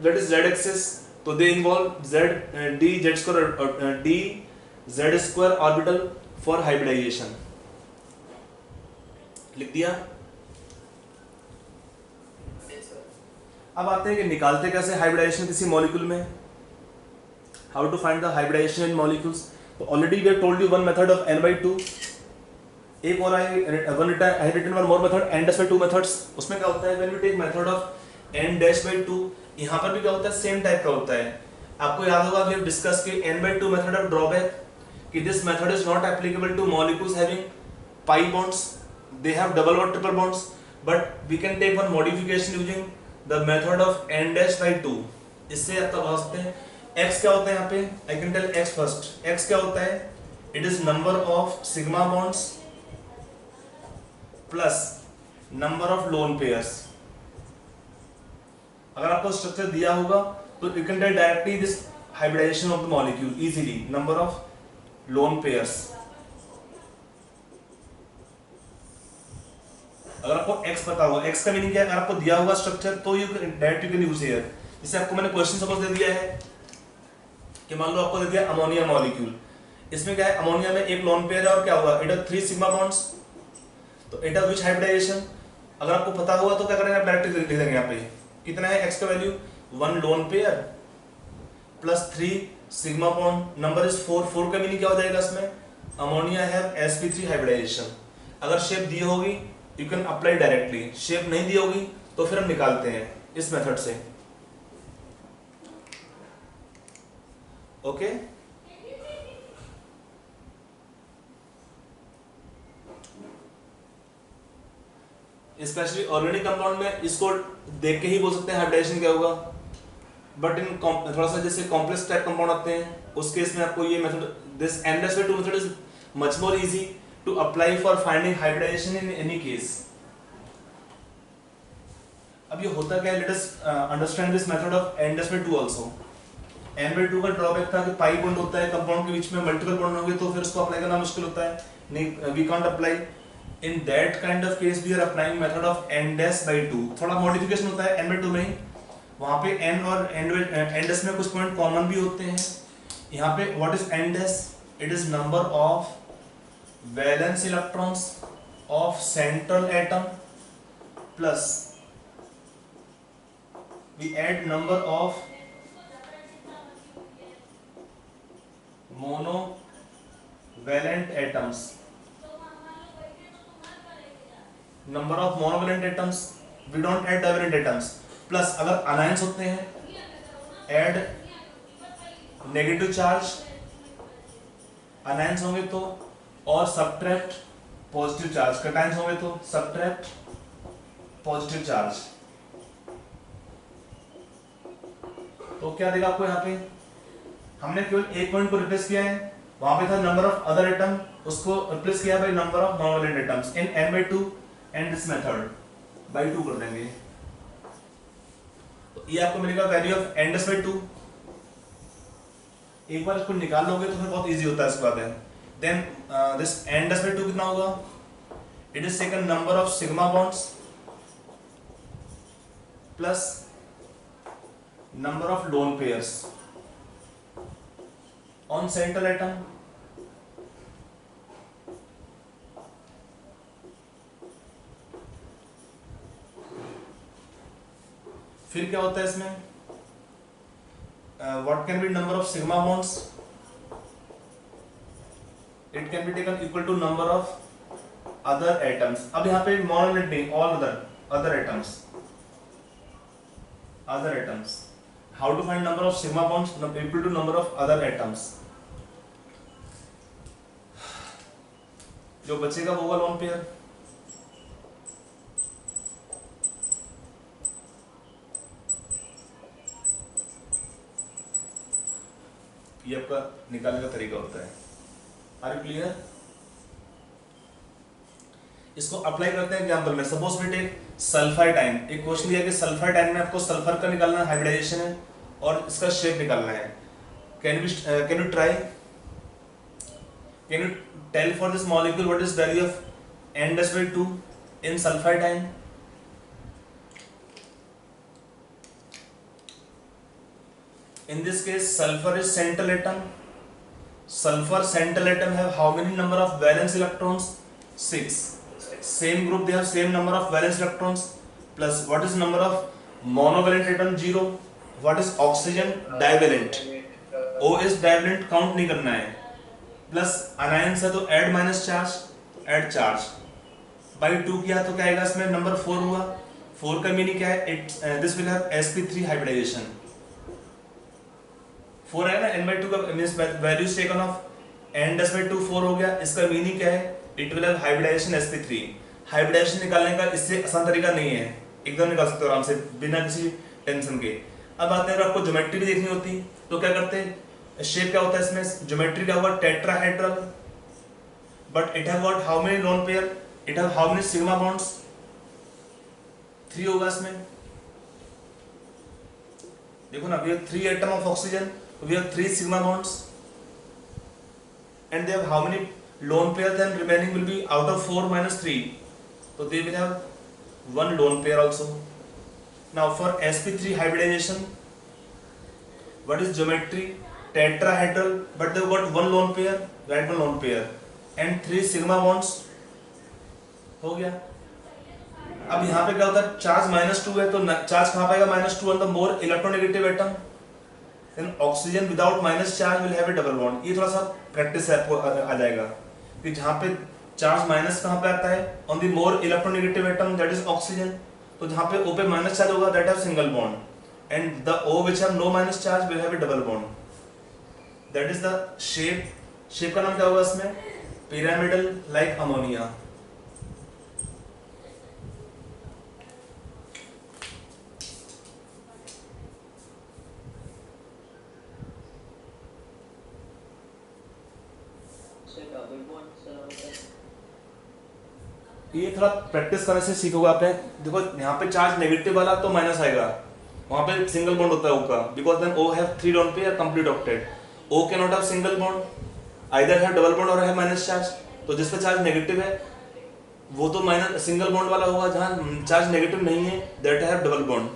that is z axis, तो they involve z d z square d z square orbital for hybridisation. लिख दिया। अब आते हैं कि निकालते कैसे हाइब्रिडाइजेशन किसी मॉलिक्यूल में, how to find the hybridisation in molecules. तो already we have told you one method of n/2, एक और I have written one more method n-2 methods. उसमें क्या होता है, when we take method of n-2, यहाँ पर भी क्या होता है, सेम टाइप का होता है। आपको याद होगा वी हैव डिस्कस कि n/2 मेथड ऑफ ड्रॉबैक, कि this method is not applicable to molecules having pi bonds, they have double और triple bonds, but we can take one modification using the method of n-2। इससे आप बता सकते हैं x क्या होता है, यहाँ पे I can tell x first. x क्या होता है, it is number of sigma bonds plus number of lone pairs. अगर आपको स्ट्रक्चर दिया होगा तो you can tell directly this hybridisation of the molecule easily, number of lone pairs. अगर आपको x पता होगा, x का मीनिंग क्या है, अगर आपको दिया होगा स्ट्रक्चर तो you direct you can use here. जैसे आपको मैंने क्वेश्चन सपोज दे दिया है कि मान लो आपको दे दिया अमोनिया मॉलिक्यूल, इसमें क्या है, अमोनिया में एक लोन पेयर है और क्या होगा, इट हैज 3 सिग्मा बॉन्ड्स, तो इट हैज व्हिच हाइब्रिडाइजेशन। अगर आपको पता होगा तो क्या करेंगे, आप डायरेक्ट लिख देंगे यहाँ पे कितना है x का value, 1 lone pair plus 3 sigma bond, number is 4। 4 का मीनिंग क्या हो जाएगा इसमें, अमोनिया हैव sp3 हाइब्रिडाइजेशन। अगर शेप दी होगी you can apply directly, shape नहीं दी होगी तो फिर हम निकालते हैं इस मेथड से। ओके स्पेशली ऑर्गेनिक कंपाउंड में इसको देख के ही बोल सकते हैं हाइब्रिडाइजेशन क्या होगा, बट इन थोड़ा सा जैसे कॉम्प्लेक्स टाइप कंपाउंड आते हैं उस केस में आपको ये method, this N-2 method is much more easy to apply for finding hybridisation in any case. अब ये होता क्या है, let us understand this method of N-2 also. N-2 का ड्रॉबैक था कि पाई बॉन्ड होता है कंपाउंड के बीच में, मल्टीपल बॉन्ड होंगे तो फिर उसको अप्लाई करना मुश्किल होता है, नहीं we can't apply. In that kind of case we are applying method of N-2। थोड़ा मॉडिफिकेशन होता है N-2 में ही, वहां पे N और N- में कुछ पॉइंट कॉमन भी होते हैं। यहाँ पे what is N-? It is number of valence electrons of central atom plus we add number of monovalent atoms, number of monovalent atoms, we don't add divalent atoms, plus अगर anions होते हैं add negative charge anions होंगे तो, और subtract positive charge cations होंगे तो subtract positive charge। तो क्या देगा आपको, यहाँ पे हमने केवल एक पॉइंट को रिप्लेस किया है, वहां पे था नंबर ऑफ अदर एटम, उसको रिप्लेस किया by number of monovalent atoms in N/2 and this method by 2 कर देंगे, तो ये आपको मिलेगा वैल्यू ऑफ N/2। एक बार इसको निकाल लोगे तो फिर बहुत इजी होता है इसके बाद है। देन दिस N/2 कितना होगा, it is second number of sigma bonds plus number of lone pairs on central atom, फिर क्या होता है इसमें, what can be number of sigma bonds, it can be taken equal to number of other atoms। अब यहाँ पे monovalent नहीं, all other atoms, other atoms। How to find number of sigma bonds equal to number of other atoms, जो बचेगा वो होगा lone pair. ये आपका निकालने का तरीका होता है। Are you clear? इसको अप्लाई करते हैं एग्जांपल में। Suppose we take sulphide ion. एक क्वेश्चन दिया कि सल्फाइड आयन में आपको सल्फर का निकालना हाइब्रिडाइजेशन है और इसका शेप निकालना है। Can you try? Can you tell for this molecule what is value of N/2 in sulfide ion? In this case, sulfur is central atom. Sulfur central atom have how many number of valence electrons? 6. Same group, they have same number of valence electrons. Plus, what is number of monovalent atom? 0. What is oxygen? Divalent. O is divalent, count नहीं करना है. Plus anions है तो add minus charge, add charge. By 2 किया तो क्या आएगा इसमें? नंबर 4 हुआ. 4 का मीनिंग क्या है? This will have sp3 hybridization. 4 है ना, N/2 का means value taken of N/2 4 हो गया. इसका मीनिंग क्या है? It will have hybridisation sp3. Hybridisation निकालने का इससे आसान तरीका नहीं है, एकदम निकाल सकते हो आराम से बिना किसी टेंशन के. अब आते हैं, अगर आपको ज्योमेट्री भी देखनी होती तो क्या करते हैं? शेप क्या होता है इसमें? ज्योमेट्री क्या होगा? Tetrahedral. But it have what, how many lone pair? It have how many sigma bonds? 3 होगा इसमें. देखो ना, we have 3 atom of oxygen, we have 3 sigma bonds and they have how many lone pair, then remaining will be out of 4 minus 3, so they will have one lone pair also. Now for sp3 hybridization, what is geometry? Tetrahedral, but they have got one lone pair, right, one lone pair and 3 sigma bonds. हो गया. अब यहाँ पे क्या होता है, charge -2 है, तो चार्ज कहाँ पाएगा -2 on the more electronegative atom. Then oxygen without minus charge will have a double bond. ये थोड़ा सा प्रैक्टिस है, आपको आ जाएगा कि जहाँ पे चार्ज माइनस कहाँ पे आता है, on the more electronegative atom that is oxygen. तो जहाँ पे O पे माइनस चार्ज होगा that have single bond, and the O which have no minus charge will have a double bond. That is the shape. Shape का नाम क्या होगा इसमें, pyramidal like ammonia. So double bonds होता है. ये थोड़ा प्रैक्टिस करने से सीखोगे आपने. देखो यहाँ पे चार्ज नेगेटिव वाला तो माइनस आएगा, वहाँ पे सिंगल बॉन्ड होता है O का, because then O have 3 lone pair complete octet. O can not have single bond, either have double bond और हैव माइनस चार्ज. तो जिस पे चार्ज नेगेटिव है वो तो माइनस सिंगल बॉन्ड वाला होगा, जहाँ चार्ज नेगेटिव नहीं है that have double bond.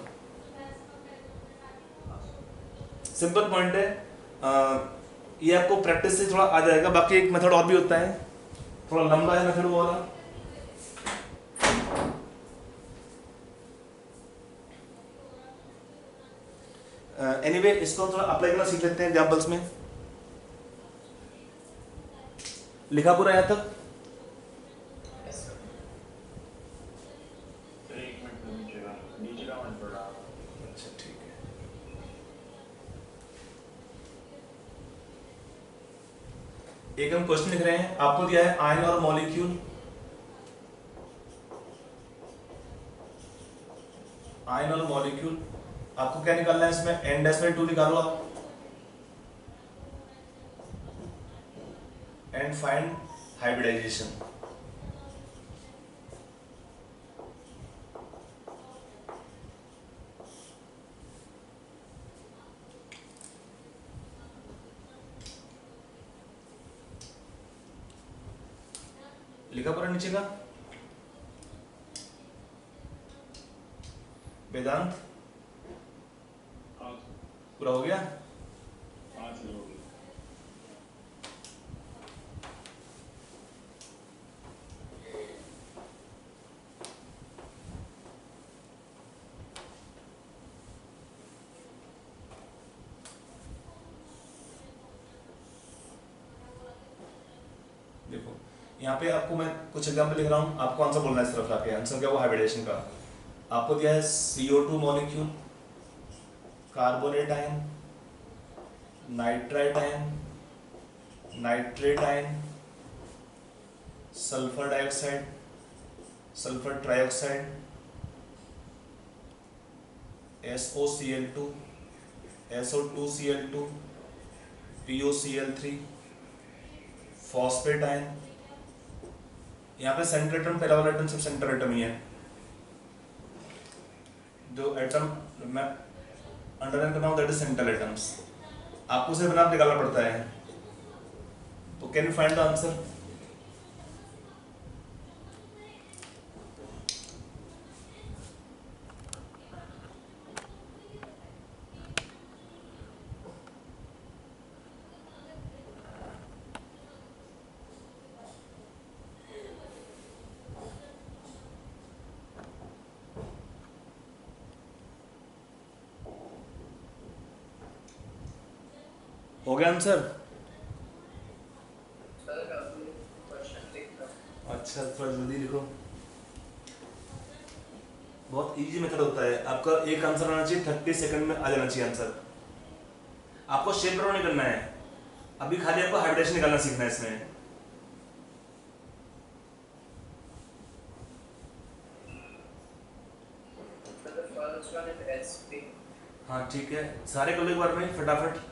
Simple point है. ये आपको प्रैक्टिस से थोड़ा आ जाएगा. बाकी एक मेथड और भी होता है, थोड़ा लंबा है मेथड वो वाला. एनीवे इसको हम थोड़ा अप्लाई करना सीख लेते हैं एग्जांपल्स में. लिखा पूरा यहाँ तक? सर एक मिनट नीचे का मन पड़ रहा है. अच्छा ठीक है. एक हम क्वेश्चन लिख रहे हैं, आपको दिया है आयन और मॉलिक्यूल. आयन और मॉलिक्यूल आपको क्या निकालना है इसमें, N-2 निकालो आप एंड फाइंड हाइब्रिडाइजेशन. लिखा पूरा नीचे का? वेदांत पूरा हो गया? 5 लोग. देखो यहाँ पे आपको मैं कुछ एग्जाम्पल लिख रहा हूँ, आपको आंसर बोलना है. इस तरफ आके आंसर क्या हुआ हाइब्रिडेशन का. आपको दिया है CO2 molecule, carbonate ion, nitrite ion, nitrate ion, sulphur dioxide, sulphur trioxide, SOCl2, SO2Cl2, POCl3, phosphate ion. यहाँ पे सेंटर एटम, पहला वाला एटम सब सेंटर एटम ही है. जो एटम मैं अंडरलाइन कर रहा हूँ दैट इज सेंट्रल एटम्स. आपको सिर्फ नाम निकालना पड़ता है. तो can you find the answer? हो गया आंसर? सर अभी क्वेश्चन लिख रहा हूँ. अच्छा थोड़ा जल्दी लिखो. बहुत इजी मेथड होता है. आपका एक आंसर आना चाहिए 30 सेकंड में आ जाना चाहिए आंसर. आपको शेप ड्रॉ नहीं करना है, अभी खाली आपको हाइब्रिडेशन निकालना सीखना है इसमें. So the first one is SP. हाँ ठीक है, सारे कर लो एक बार में फटाफट.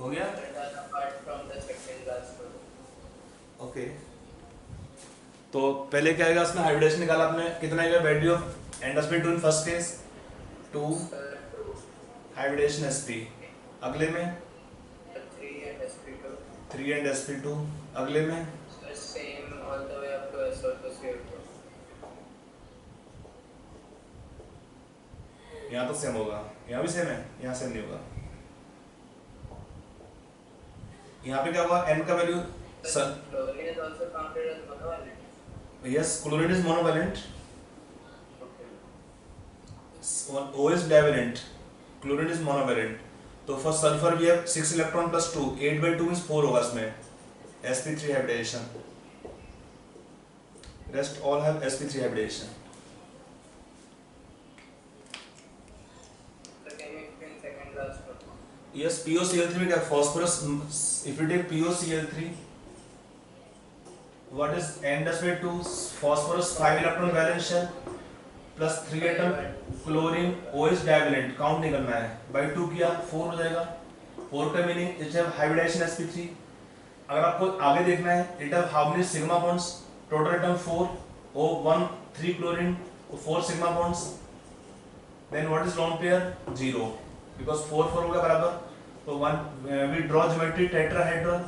हो गया? That are apart from the second last row. Okay तो पहले क्या आएगा, इसमें हाइब्रिडेशन निकाला आपने, कितना आएगा वैल्यू ऑफ एंडोस्पेक्ट 2 in first case 2 Two, hybridisation sp, अगले में 3 and sp2. 3 एंड sp2, अगले में So same all the way up to SO to CO2. यहाँ तो सेम होगा, यहाँ भी सेम है, यहाँ सेम नहीं होगा। यहाँ पे क्या होगा, n का value sir Chlorine is also counted as monovalent. Yes chlorine is monovalent, Okay. O is divalent, chlorine is monovalent। तो for sulphur we have 6 electron plus 2, 8/2 means 4 होगा इसमें sp3 hybridization, rest all have sp3 hybridization. So can you explain second last row? Yes POCl3 में क्या phosphorus, if you take POCl3 what is n-2 phosphorus 5 electron valence shell plus 3 atom chlorine, O is divalent, count नहीं करना है, bye 2 किया 4 हो जाएगा। 4 का meaning it have hybridisation sp3। अगर आपको आगे देखना है it have how many sigma bonds, total atom 4, O 1 3 chlorine 4 sigma bonds, then what is lone pair 0 because 4 4 होगा बराबर। तो when we draw geometry tetrahedral,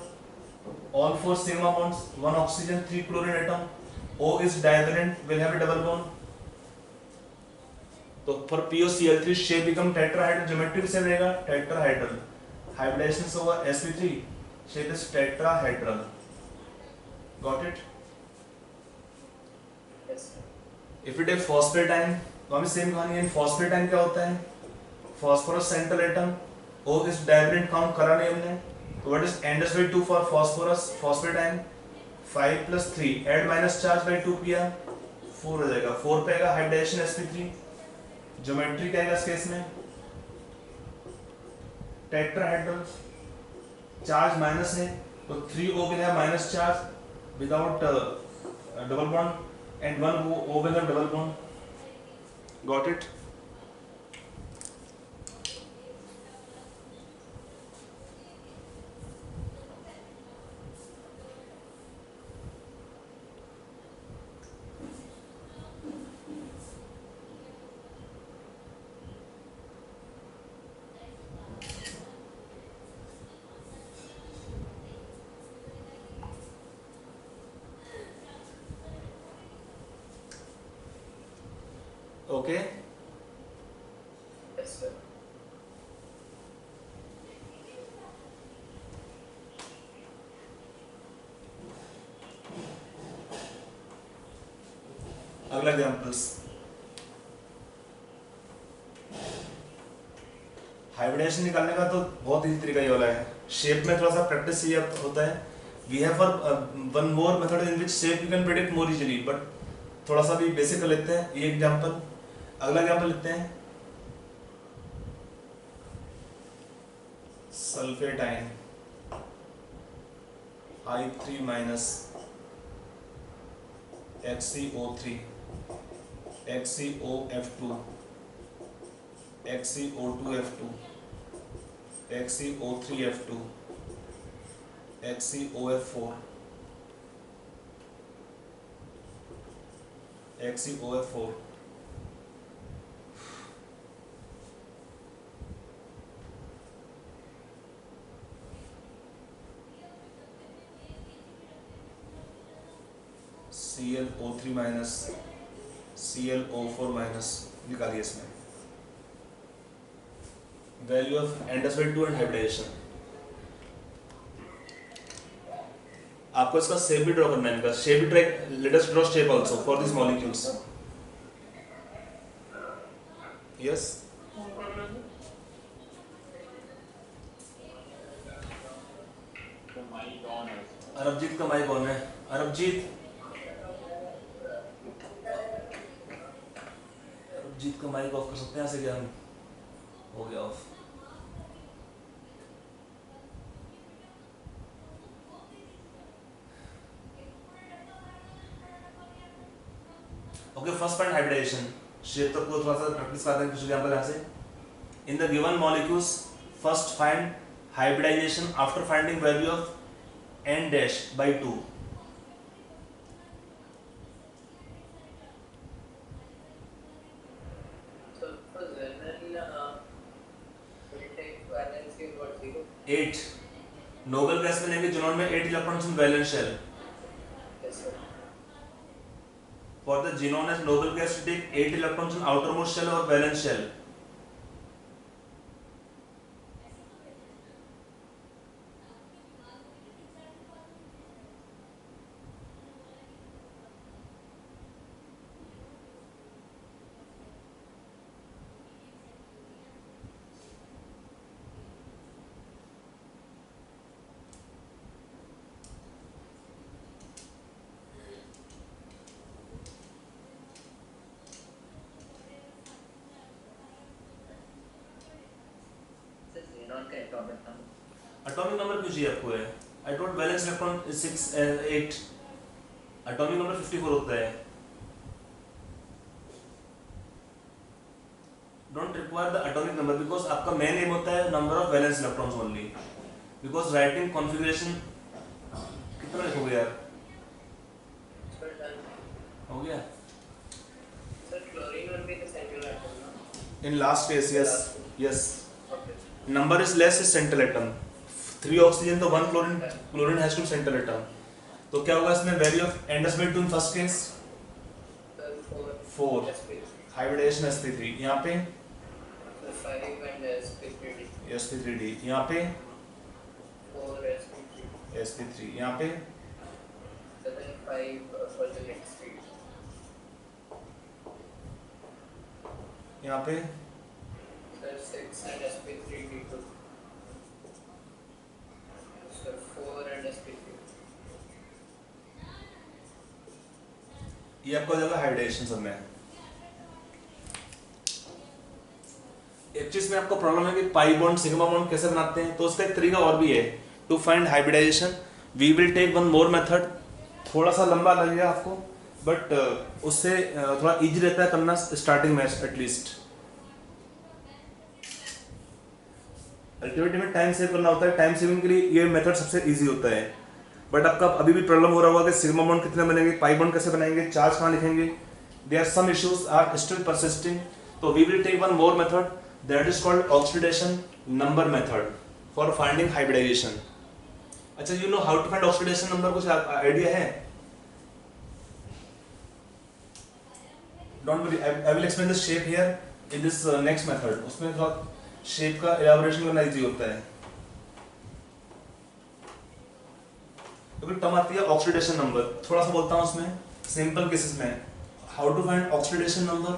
all 4 sigma bonds, 1 oxygen 3 chlorine atom, O is divalent, will have a double bond। तो for POCl3 shape become tetrahedral, geometry भी same रहेगा tetrahedral, hybridization से होगा sp3, shape is tetrahedral, got it? Yes. if you take phosphatine तो हमें same कहानी है। phosphatine क्या होता है, phosphorus central atom, O is divalent, count करा नहीं हमने। तो what is n-2 for phosphorus phosphatine 5 plus 3 add minus charge by 2 किया 4 हो जाएगा, 4 पे आएगा हाइब्रिडेशन sp3, ज्योमेट्री क्या आएगा इस केस में टेट्राहेड्रल, चार्ज माइनस है तो 3O will have minus charge without double bond and 1O will have double bond, got it? Okay Yes, sir. अगला एग्जांपल्स, हाइब्रिडेशन निकालने का तो बहुत इजी तरीका ये वाला है, शेप में थोड़ा सा प्रैक्टिस चाहिए होता है। We have for one more method in which shape you can predict more easily, but थोड़ा सा भी बेसिक कर लेते हैं ये एग्जांपल। अगला एग्जांपल लेते हैं सल्फेटाइन I3 minus XCO3 XCOF2 XCO2F2 XCO3F2 XCOF4 XCOF4 ClO3 minus ClO4 minus निकालिए इसमें वैल्यू ऑफ एंडोस्पेक्ट 2 एंड हाइब्रिडेशन। आपको इसका शेप भी ड्रॉ करना है, इनका शेप भी track, let us draw shape also for this molecules. Yes The mic on is. अरबजीत का माइक ऑन है, अरबजीत अरबजीत का माइक ऑफ कर सकते हैं, ऐसे क्या हम हो गया off. Okay first point hybridization, shape तक को थोड़ा सा प्रैक्टिस करते हैं कुछ एग्जांपल यहाँ से। In the given molecules first find hybridization after finding value of n dash by 2. So for xenon, we take valency about 0. 8 noble gas में लेंगे जिनोन में 8 electrons in valence shell. Yes, sir. For the xenon as noble gas to take 8 electrons in outermost shell or valence shell. So xenon का atomic number. Atomic number क्यों चाहिए आपको है? I told valence electron is 6 8. Atomic number 54 होता है. Don't require the atomic number because आपका main M होता है number of valence electrons only. Because writing configuration कितना लिखोगे यार? Sir, done. हो गया? Sir, chlorine will be the central atom, no? In last case, yes, yes. Okay. Number is less is central atom. 3 oxygen तो 1 chlorine has to central atom. तो क्या होगा इसमें value of n/2 in first case? Sir, 4. sp3. Hybridization sp3. यहाँ पे So 5 and sp3d. sp3d. यहाँ पे 4 sp3. sp3. यहाँ पे So then 5 for the next stage. यहाँ पे Sir, 6 and sp3d2. Sir, 4 and sp3. ये आपका हो जाएगा हाइब्रिडाइजेशन सब में. एक चीज में आपको प्रॉब्लम है कि पाई बॉन्ड सिग्मा बॉन्ड कैसे बनाते हैं, तो उसका एक तरीका और भी है to find hybridization. We will take one more method. थोड़ा सा लंबा लगेगा आपको बट उससे थोड़ा इजी रहता है करना स्टार्टिंग में एटलीस्ट. अल्टीमेटली में टाइम सेव करना होता है. टाइम सेविंग के लिए ये मेथड सबसे इजी होता है. बट आपका अभी भी प्रॉब्लम हो रहा होगा कि सिग्मा बॉन्ड कितने बनेंगे, पाई बॉन्ड कैसे बनाएंगे, चार्ज कहाँ लिखेंगे. There are some issues are still persisting. तो we will take one more method that is called oxidation number method for finding hybridisation. अच्छा, you know how to find oxidation number? कुछ idea है? Don't worry, I will explain the shape here in this next method. उसमें थोड़ा shape का elaboration करना easy होता है. तो फिर टर्म आती है ऑक्सीडेशन नंबर. थोड़ा सा बोलता हूं उसमें सिंपल केसेस में how to find oxidation number.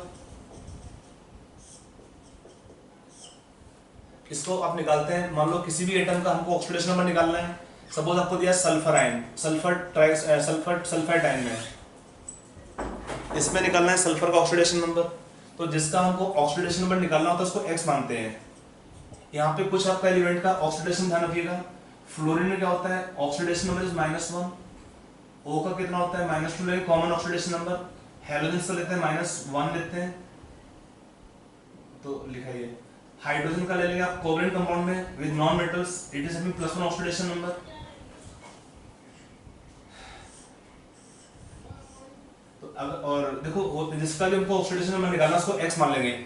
इसको आप निकालते हैं. मान लो किसी भी एटम का हमको ऑक्सीडेशन नंबर निकालना है. सपोज आपको दिया sulphur ion, sulphur sulphide ion में इसमें निकालना है सल्फर का ऑक्सीडेशन नंबर. तो जिसका हमको ऑक्सीडेशन नंबर निकालना होता है उसको x मानते हैं. यहाँ पे कुछ आपका एलिमेंट का ऑक्सीडेशन ध्यान रखिएगा. फ्लोरीन में क्या होता है, ऑक्सीडेशन नंबर इज -1. O का कितना होता है, -2 लेंगे कॉमन ऑक्सीडेशन नंबर. हेलोजन का लेते हैं -1 लेते हैं तो लिखाइए. हाइड्रोजन का ले लेंगे आप कोवलेंट कंपाउंड में with non metals, it is having +1 oxidation number. तो और देखो जिसका भी हमको ऑक्सीडेशन नंबर निकालना उसको x मान लेंगे.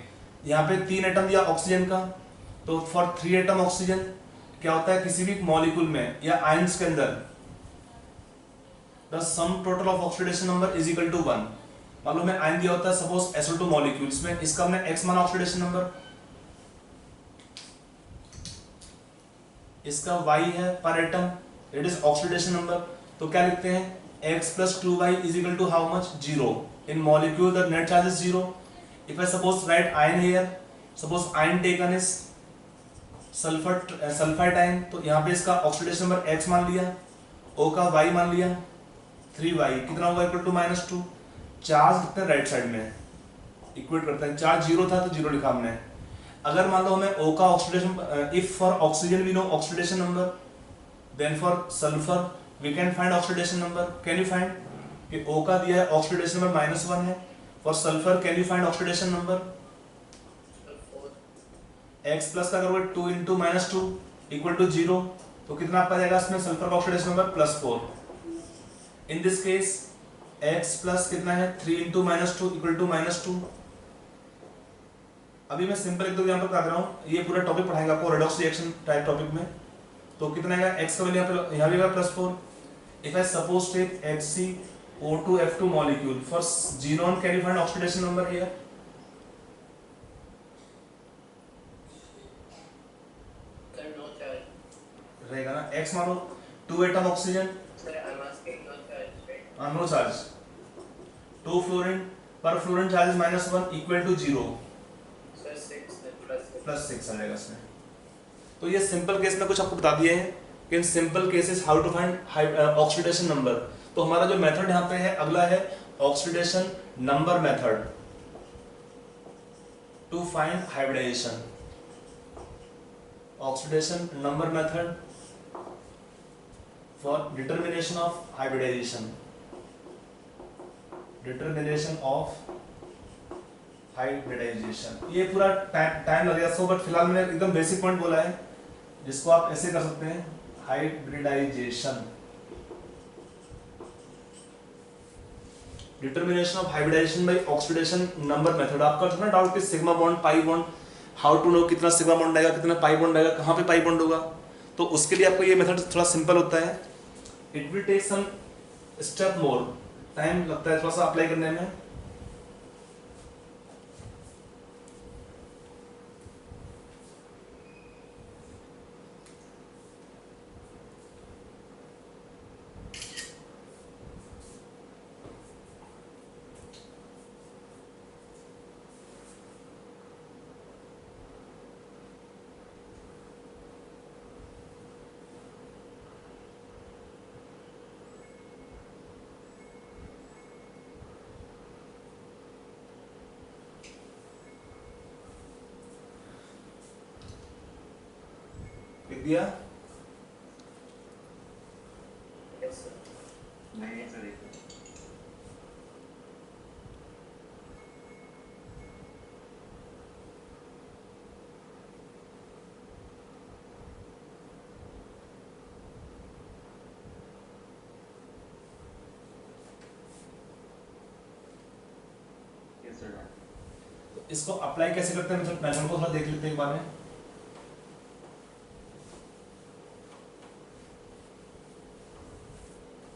यहाँ पे 3 एटम दिया ऑक्सीजन का, तो फॉर 3 एटम ऑक्सीजन क्या होता है किसी भी मॉलिक्यूल में या आयंस के अंदर the sum total of oxidation number is equal to 1. मालूम है आयन दिया होता है सपोज SO2 मॉलिक्यूल्स में, इसका हमने x माना ऑक्सीडेशन नंबर, इसका y है पर atom, it is oxidation number. तो क्या लिखते हैं x plus 2y is equal to how much? 0. In molecule the net charge is 0. If I suppose write ion here, suppose ion taken is sulfide ion, तो यहाँ पे इसका oxidation number x मान लिया, O का y मान लिया, 3y कितना होगा इक्वल टू -2. चार्ज लिखते हैं राइट साइड में, इक्वेट करते हैं. चार्ज 0 था तो 0 लिखा हमने. अगर मान लो हमें O का oxidation, if for oxygen we know oxidation number, then for sulphur we can find oxidation number. Can you find कि O का दिया है oxidation number -1 है. For sulfur can you find oxidation number? X plus का करोगे 2 into -2 equal to 0, तो कितना आपका जाएगा इसमें सल्फर का oxidation number +4। In this case x plus कितना है 3 इंटू -2 इक्वल टू -2। अभी मैं सिंपल एक दो एग्जांपल बता रहा हूँ, ये पूरा टॉपिक पढ़ाएगा आपको रेडॉक्स रिएक्शन टाइप टॉपिक में। तो कितना आएगा x का वैल्यू यहाँ भी आएगा +4। If I suppose take HCO2F2 molecule for xenon, can you find oxidation number here? Sir, no charge. रहेगा ना, x मानो 2 atom oxygen, Sir, I'm asking no charge, right? No charge, 2 fluorine, पर fluorine charge -1 equal to 0, Sir, 6, then +6. +6 आ जाएगा इसमें। तो ये simple case में कुछ आपको बता दिए हैं कि in simple cases how to find oxidation number. तो हमारा जो मेथड यहाँ पे है अगला है oxidation number method to find hybridization. Oxidation number method for determination of hybridization, determination of hybridization. ये पूरा टाइम लगेगा सो, बट फिलहाल मैंने एकदम बेसिक पॉइंट बोला है जिसको आप ऐसे कर सकते हैं, hybridization, determination of hybridization by oxidation number method. आपका था ना डाउट कि sigma bond pi bond, how to know कितना सिग्मा बॉन्ड आएगा कितना पाई बॉन्ड आएगा, कहाँ पे पाई बॉन्ड होगा। तो उसके लिए आपको ये मेथड थोड़ा सिंपल होता है, it will take some step more, time लगता है थोड़ा सा अप्लाई करने में। लिख दिया? Yes, sir. नहीं सर देखो यस सर। तो इसको अप्लाई कैसे करते हैं, मतलब मेथड को थोड़ा देख लेते हैं एक बार में।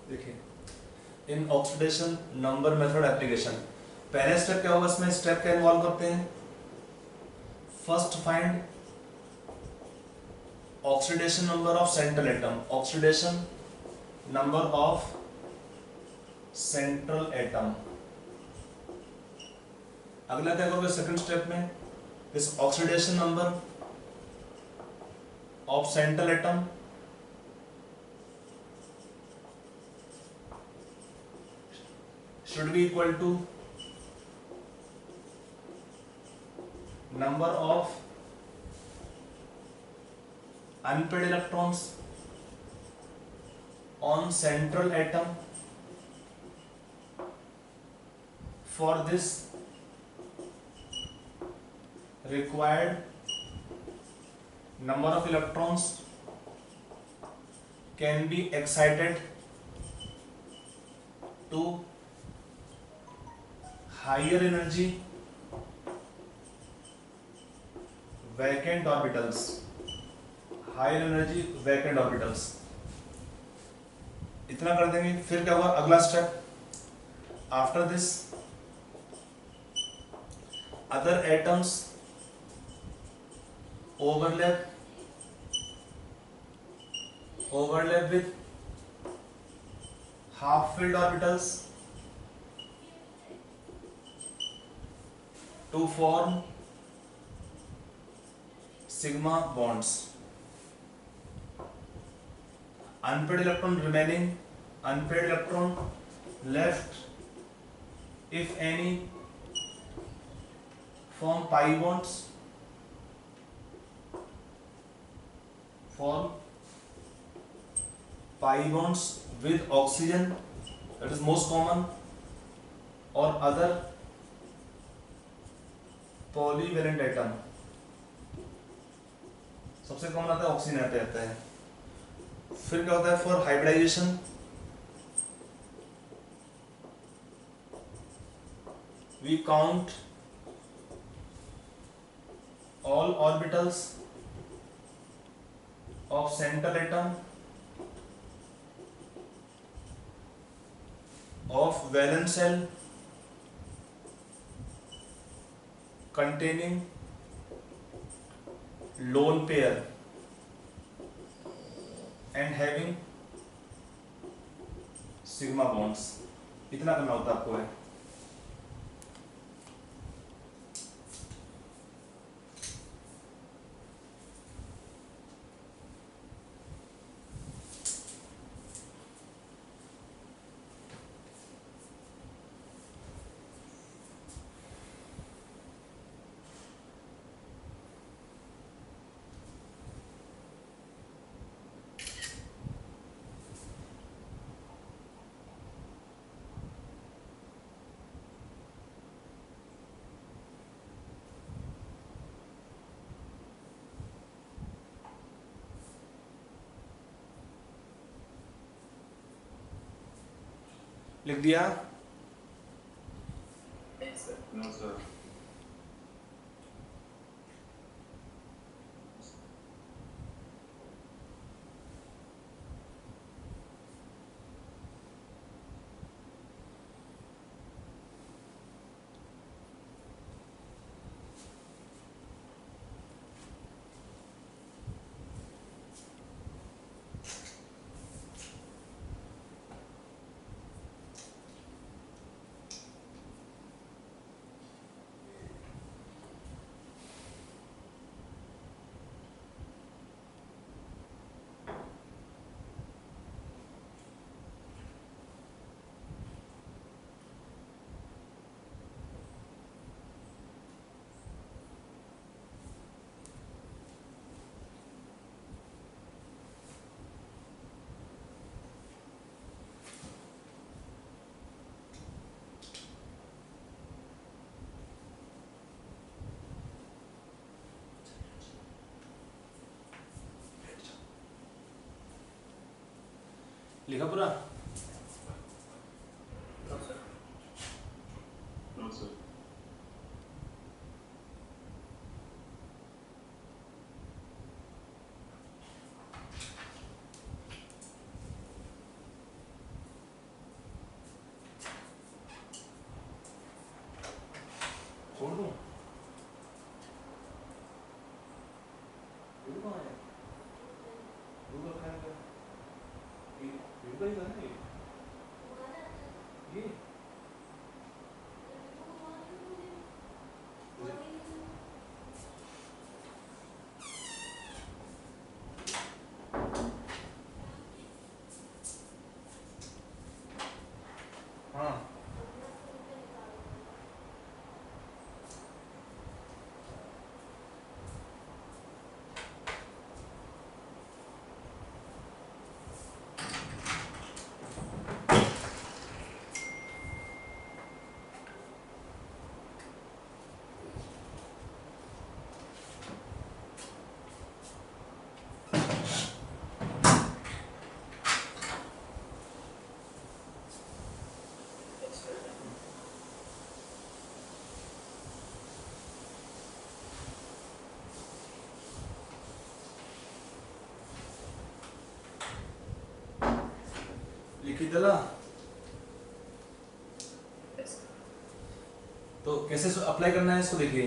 देखिए in oxidation number method application, पहले स्टेप क्या होगा इसमें, स्टेप क्या इन्वॉल्व करते हैं, first find oxidation number of central atom, oxidation number of central atom. अगला क्या करोगे सेकंड स्टेप में, this oxidation number of central atom should be equal to number of unpaired electrons on central atom. For this required number of electrons can be excited to higher energy vacant orbitals, higher energy vacant orbitals। इतना कर देंगे, फिर क्या होगा अगला step, after this other atoms overlap with half filled orbitals to form sigma bonds, unpaired electron remaining, unpaired electron left, if any, form pi bonds, form pi bonds with oxygen, that is most common, or other polyvalent atom, सबसे common आता है oxygen यहाँ पे आता है। फिर क्या होता है for hybridization, we count all orbitals of central atom of valence shell containing lone pair and having sigma bonds। इतना करना होता है आपको है। लिख दिया? Yes, sir. No, sir. लिखा पूरा? No, sir. No, sir. छोड़ दूं? ये कौन है? गूगल का है? ये का ही था ना ये? ये? हाँ। Yes, sir. लिखी दिला? Yes, sir. तो कैसे अप्लाई करना है इसको देखिए,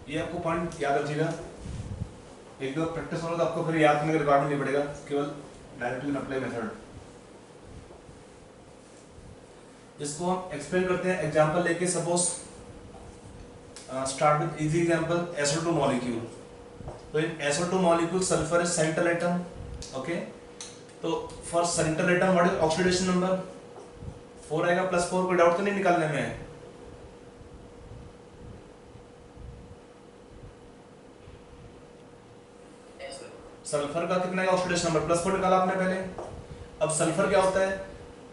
ये आपको पॉइंट याद रखिएगा। एक दो प्रैक्टिस हो तो आपको फिर याद करने का रिक्वायरमेंट नहीं पड़ेगा, केवल डायरेक्टली अप्लाई मेथड। इसको हम एक्सप्लेन करते हैं एग्जांपल लेके। Suppose start with easy example, SO2 molecule. तो in SO2 molecule sulphur is central atom, okay. तो for central atom what is oxidation number? 4 आएगा, +4। कोई डाउट तो नहीं निकालने में? Yes, sir. सल्फर का कितना है ऑक्सीडेशन नंबर? +4 निकाला आपने पहले। अब सल्फर क्या होता है?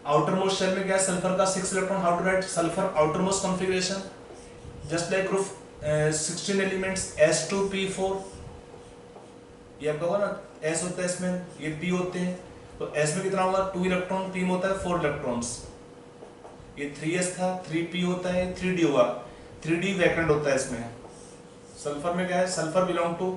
आउटर मोस्ट शेल में क्या है सल्फर का? 6 electron. How to write sulphur outer most configuration? Just like group 16 elements, S2P4। ये आपका होगा ना, S होता है इसमें, ये P होते हैं, तो S में कितना होगा 2 इलेक्ट्रॉन, P में होता है 4 इलेक्ट्रॉन्स, ये 3s था, 3p होता है, 3d होगा, 3d वैकेंट होता है इसमें। सल्फर में क्या है, sulphur belong to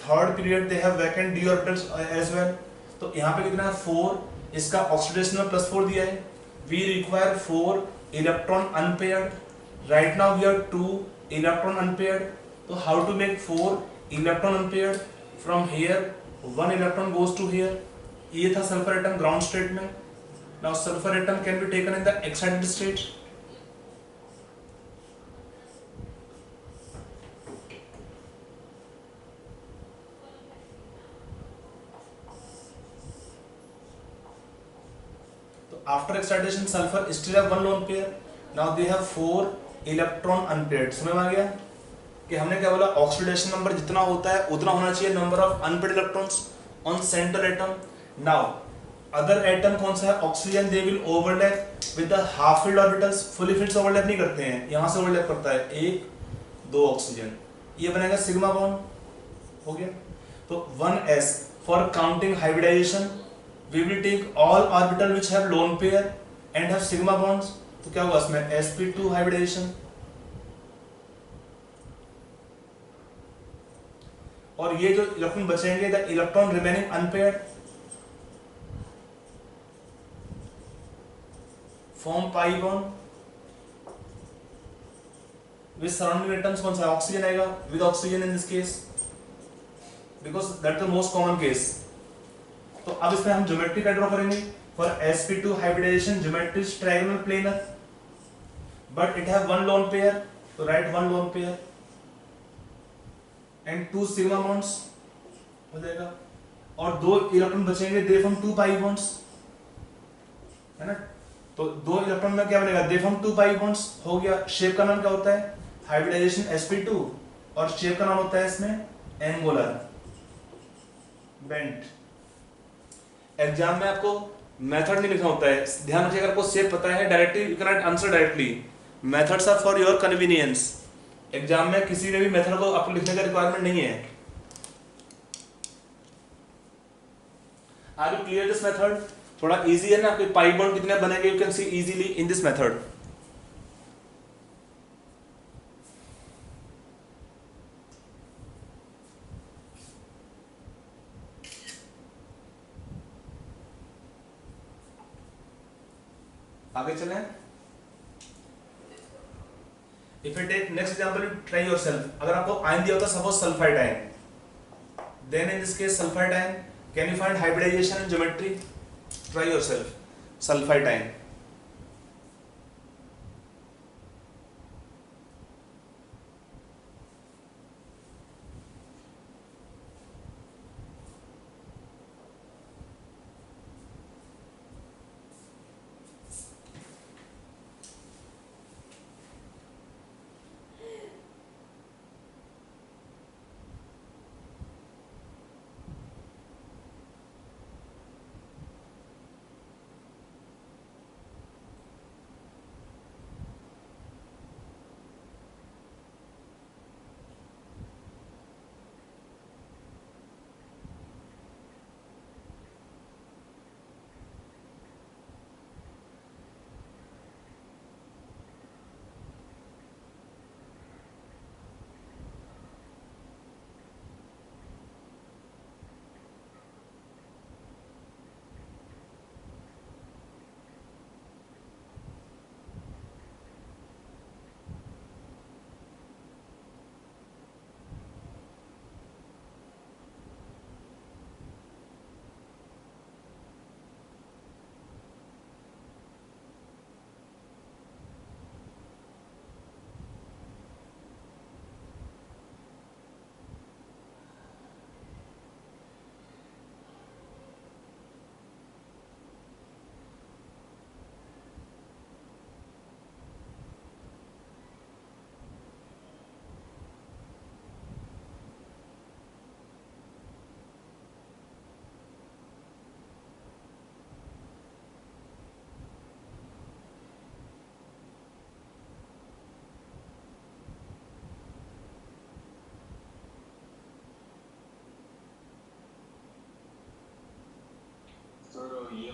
third period, they have vacant d orbitals as well. तो यहाँ पे कितना है 4, इसका ऑक्सीडेशन में +4 दिया है, we require 4 electron unpaired, right now we are 2 electron unpaired. तो how to make 4 electron unpaired, from here 1 electron goes to here, ये था सल्फर एटम ग्राउंड स्टेट में। Now sulfur atom can be taken in the excited state. So after excitation, sulfur still have one lone pair. Now they have 4 electron unpaired. समझ में आ गया कि हमने क्या बोला, ऑक्सीडेशन नंबर जितना होता है उतना होना चाहिए number of unpaired electrons on central atom. Now other atom कौन सा है, oxygen, they will overlap with the half field orbitals, fully field से ओवरलैप नहीं करते हैं, यहां से ओवरलैप करता है 1 2 ऑक्सीजन, ये बनेगा सिग्मा बॉन्ड हो गया। तो 1s for counting hybridization we will take all orbital which have lone pair and have sigma bonds, तो क्या होगा इसमें sp2 हाइब्रिडाइजेशन, और ये जो इलेक्ट्रॉन बचेंगे the electron remaining unpaired form pi bond with surrounding atoms, कौन सा ऑक्सीजन आएगा, with oxygen in this case because that's the most common case। तो अब इसमें हम ज्योमेट्री का ड्रॉ करेंगे for sp2 hybridization, geometry is trigonal planar but it have one lone pair, तो write one lone pair and 2 sigma bonds हो जाएगा, और 2 इलेक्ट्रॉन बचेंगे दे फ्रॉम 2 pi bonds, है ना। तो 2 इलेक्ट्रॉन में क्या बनेगा, दे फ्रॉम 2 पाई बॉन्ड्स हो गया। शेप का नाम क्या होता है, हाइब्रिडाइजेशन sp2, और शेप का नाम होता है इसमें एंगुलर बेंट। एग्जाम में आपको मेथड नहीं लिखना होता है, ध्यान रखिए, अगर आपको शेप पता है directly you can answer directly, methods are for your convenience. Exam में किसी ने भी मेथड को आपको लिखने का रिक्वायरमेंट नहीं है। Are you clear this method, थोड़ा इजी है ना, आपके पाई बॉन्ड कितने बनेंगे you can see easily in this method. आगे चलें, if you take next example, you try yourself, अगर आपको आयन दिया होता suppose sulphide ion, then in this case sulphide ion can you find hybridisation in geometry, try yourself sulphide ion.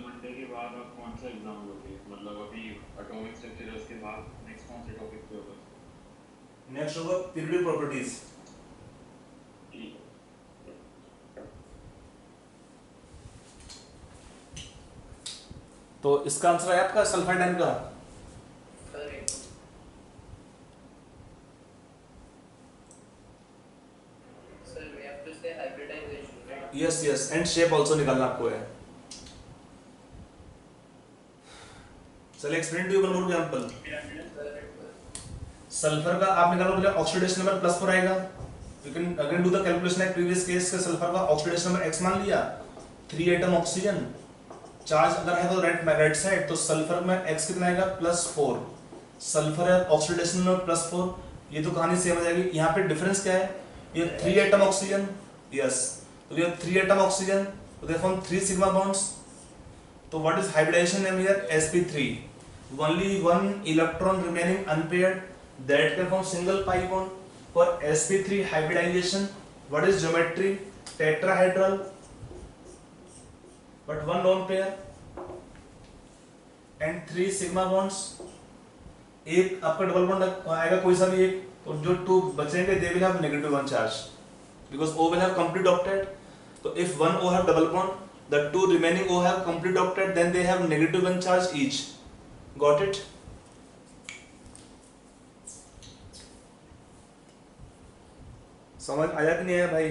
Monday के बाद आप कौन सा एग्जाम लोगे? मतलब अभी एटॉमिक स्ट्रक्चर्स के बाद नेक्स्ट कौन से टॉपिक पे होगा? नेक्स्ट होगा पीरियोडिक प्रॉपर्टीज। ठीक है। तो इसका आंसर है आपका सल्फाइडाइन का। Correct. Sir, we have to say hybridization, right? Yes yes, and shape also निकालना आपको है। चलिए explain to you one more example. Sulphur का आप निकालो, पहले ऑक्सीडेशन नंबर +4 आएगा। You can again do the calculation like previous case के। सल्फर का ऑक्सीडेशन नंबर x मान लिया, 3 एटम ऑक्सीजन, चार्ज अगर है तो राइट साइड, तो सल्फर में x कितना आएगा +4। सल्फर है ऑक्सीडेशन नंबर +4, ये तो कहानी सेम हो जाएगी। यहाँ पे डिफरेंस क्या है, ये 3 एटम ऑक्सीजन, यस, तो ये 3 एटम ऑक्सीजन, तो दे फॉर्म 3 सिग्मा बॉन्ड्स। तो what is hybridization name here? sp3, only one electron remaining unpaired that can form single pi bond. For sp3 hybridization, what is geometry? Tetrahedral, but one lone pair and 3 sigma bonds. एक आपका double bond आएगा कोई सा भी एक, तो जो 2 बचेंगे they will have negative one charge because O will have complete octet. तो if one O have double bond, the 2 remaining O have complete octet, then they have negative one charge each. Got it? समझ आया कि नहीं आया भाई?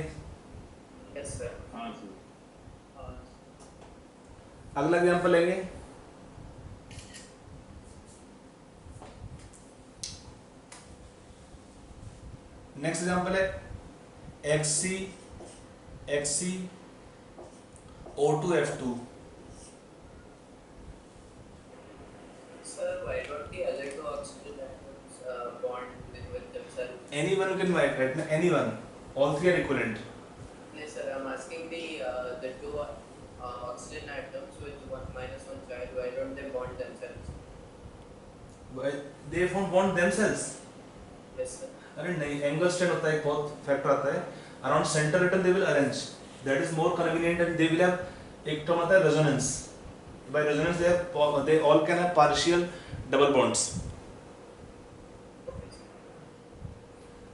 Yes, sir. हाँ sir. Uh, अगला example लेंगे। नेक्स्ट एग्जांपल है XC O2F2। Sir, why don't the other two oxygen atoms bond with themselves? Anyone can write, right? Anyone. All 3 are equivalent. Yes, sir. I'm asking the two oxygen atoms with 1 minus 1 charge. Why don't they bond themselves? They won't bond themselves. Yes, sir. अरे नहीं, angle strain होता है, एक बहुत factor आता है। Around centre atom they will arrange, that is more convenient, and they will have एक term आता है resonance. By resonance they all can have partial double bonds.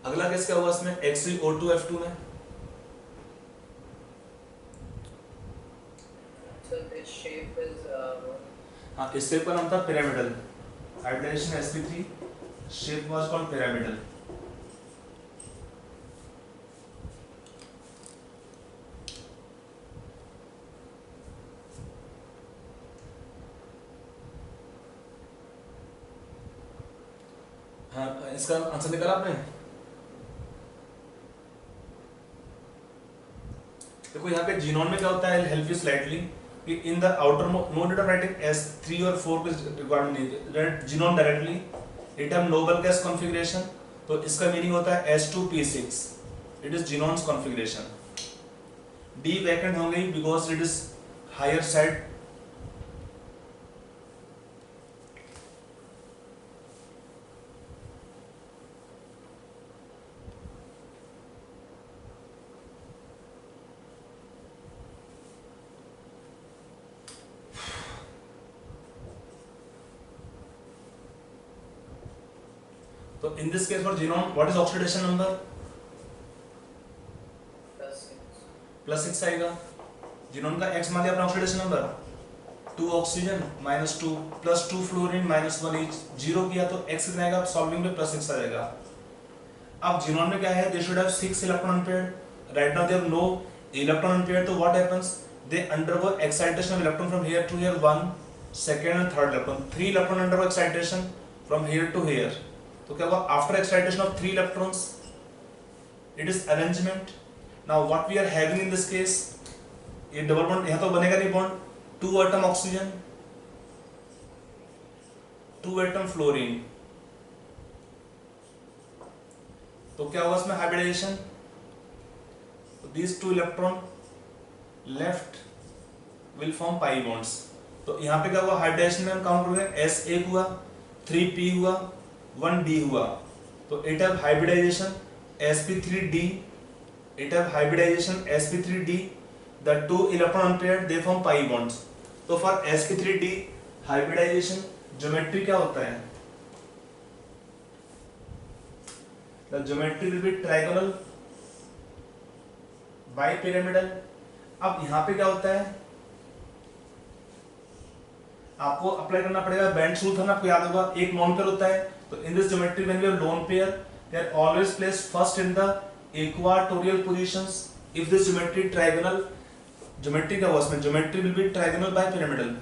अगला केस क्या हुआ इसमें? XeO2F2 में So this shape is हाँ, इस शेप का नाम था pyramidal. Hybridization sp3 shape was called pyramidal. हाँ, इसका आंसर निकाला आपने? देखो यहाँ पे जीनोम में क्या होता है, हेल्प यू स्लाइटली, कि in the outer no need of writing S3 और 4 के रिक्वायरमेंट नहीं, write xenon directly. It have noble gas configuration, तो इसका मीनिंग होता है S2P6, it is xenon's configuration. D vacant हो गई because it is higher side. तो in this case for genome, what is oxidation number? +6. +6 आएगा। Genome का X मान लिया अपना oxidation number, 2 oxygen -2 +2 fluorine -1 each, 0 किया तो X कितना आएगा? सॉल्विंग में +6 आ जाएगा। अब जीनोम में क्या है? They should have 6 electron unpaired, right now they have no electron unpaired, तो what happens? They undergo excitation of electron from here to here, 1 second and third electron, 3 electron undergo excitation from here to here. तो क्या हुआ? After excitation of 3 electrons it is arrangement. Now what we are having in this case, ये double bond यहाँ तो बनेगा नहीं bond, 2 atom oxygen 2 atom fluorine, तो क्या हुआ इसमें? Hybridization. these 2 electron left will form pi bonds. तो यहाँ पे क्या हुआ? हाइब्रिडाइजेशन में हम काउंट करेंगे, S1 हुआ, 3P हुआ, 1D हुआ, तो it have hybridization sp3d, it have hybridization sp3d, the 2 electron unpaired they form pi bonds, तो फॉर sp3d हाइब्रिडाइजेशन ज्योमेट्री क्या होता है? The geometry will be trigonal bipyramidal. अब यहां पे क्या होता है, आपको अप्लाई करना पड़ेगा बेंड्स रूल था ना, आपको याद होगा, एक नॉन पेयर होता है। तो in this geometry when we have lone pair they are always placed first in the equatorial positions. If this geometry trigonal, geometry क्या हुआ इसमें, geometry will be trigonal bipyramidal.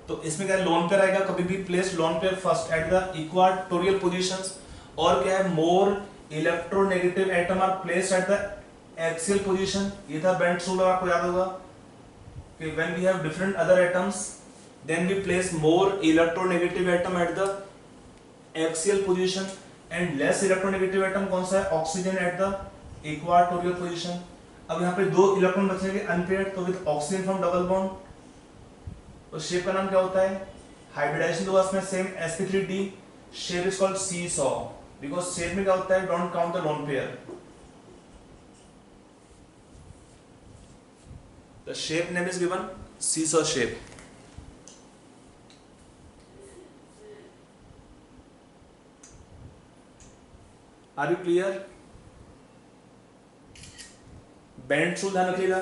तो इसमें क्या है, लोन पेयर आएगा, कभी भी place lone pair first at the equatorial positions. और क्या है, more electronegative atom are placed at the axial position. ये था बेंड्स रूल, आपको याद होगा कि when we have different other atoms then we place more electronegative atom at the axial position and less electronegative atom कौन सा है, oxygen at the equatorial position। अब यहाँ पे दो इलेक्ट्रॉन बचेंगे अनपेयर्ड, तो with oxygen from double bond. तो शेप का नाम क्या होता है, हाइब्रिडाइजेशन तो उसमें same sp3d, shape is called seesaw because shape में क्या होता है, don't count the lone pair. The shape name is given seesaw shape. Are you clear? Bent rule ध्यान रखिएगा,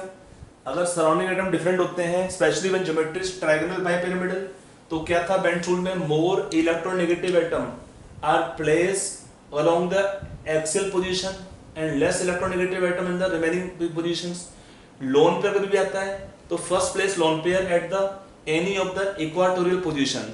अगर सराउंडिंग एटम डिफरेंट होते हैं specially when geometry is trigonal bipyramidal, तो क्या था बेंड रूल में, more electronegative atom are placed along the axial position and less electronegative atom in the remaining positions. Lone pair कभी भी आता है तो first place lone pair at the any of the equatorial position.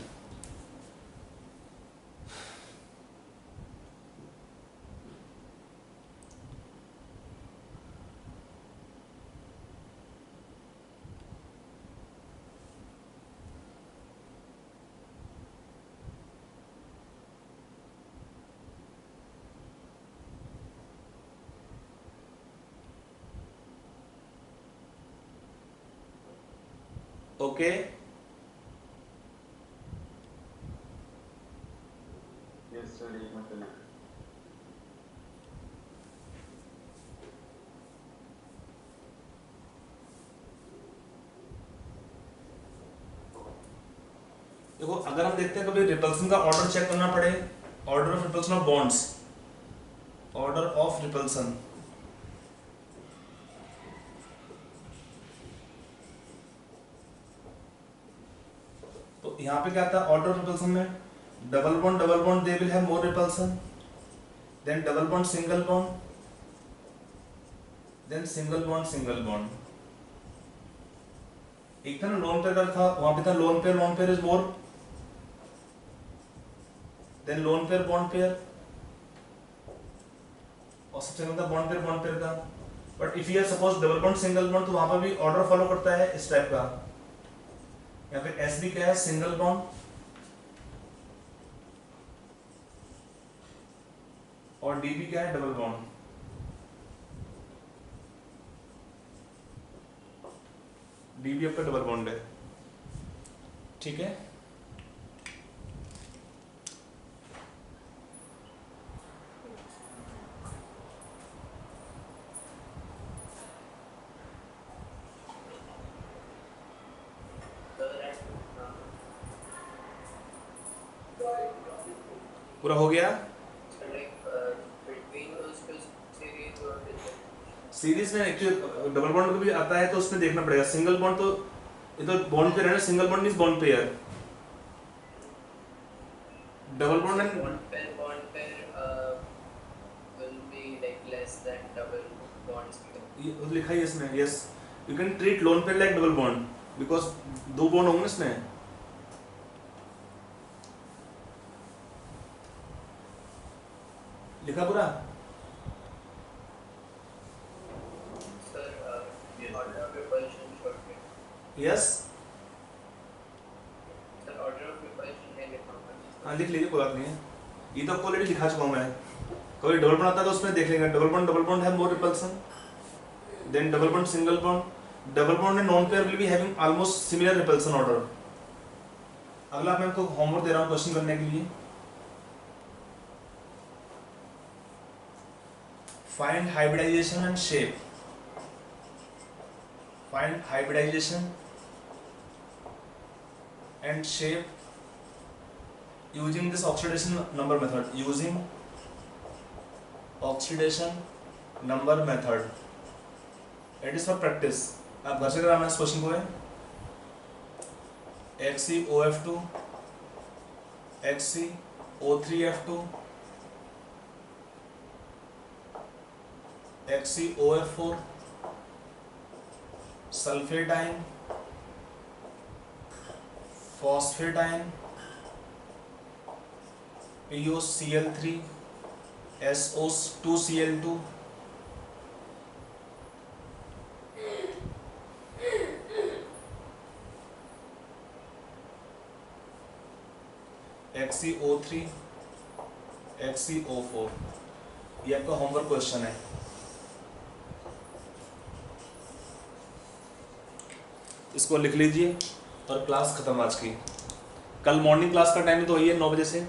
Okay yes sir, एक मतलब देखो, अगर हम देखते हैं कभी रिपल्सन का ऑर्डर चेक करना पड़े, order of repulsion of bonds, order of repulsion, तो यहां पे क्या था ऑर्डर ऑफ रिपल्सन में, double bond they will have more repulsion, then double bond single bond, then single bond. एक था ना लोन पेयर था, वहां पे था lone pair is more, then lone pair bond pair, और सबसे पहले था बॉन्ड पेयर का। But if you are suppose double bond single bond, तो वहां पर भी ऑर्डर फॉलो करता है इस टाइप का। यहाँ पे एस बी क्या है, सिंगल बॉन्ड, और डी बी क्या है, डबल बॉन्ड। डी बी आपका डबल बॉन्ड है, ठीक है। पूरा हो गया। सीरीज में एक्चुअली डबल बॉन्ड को भी आता है, तो उसमें देखना पड़ेगा। सिंगल बॉन्ड तो ये तो बॉन्ड पेयर है ना, single bond means bond pair, double bond and bond pair will be like less than double bonds. ये लिखा है इसमें, yes you can treat lone pair like double bond because दो बॉन्ड होंगे इसमें। लिखा पूरा, Sir, order of repulsion shortly. Yes Sir, order of repulsion है लिखा हुआ है। हाँ लिख लीजिए, कोई बात नहीं है, ये तो आपको ऑलरेडी दिखा चुका हूँ मैं। कभी डबल बॉन्ड आता है तो उसमें देख लेंगे, डबल बॉन्ड है more repulsion, then double bond single bond and lone pair will be having almost similar repulsion order. अगला मैं आपको होमवर्क दे रहा हूँ क्वेश्चन करने के लिए। Find hybridization and shape, find hybridization and shape using this oxidation number method. Using oxidation number method. It is for practice. आप घर से कराना इस क्वेश्चन को है XeOF2 XeO3F2 XeOF4 सल्फेटाइन फॉस्फेटाइन POCl3 SO2Cl2 XeO3 XeO4 ये आपका होमवर्क क्वेश्चन है। इसको लिख लीजिए और क्लास खत्म आज की। कल मॉर्निंग क्लास का टाइम तो वही है 9 बजे से।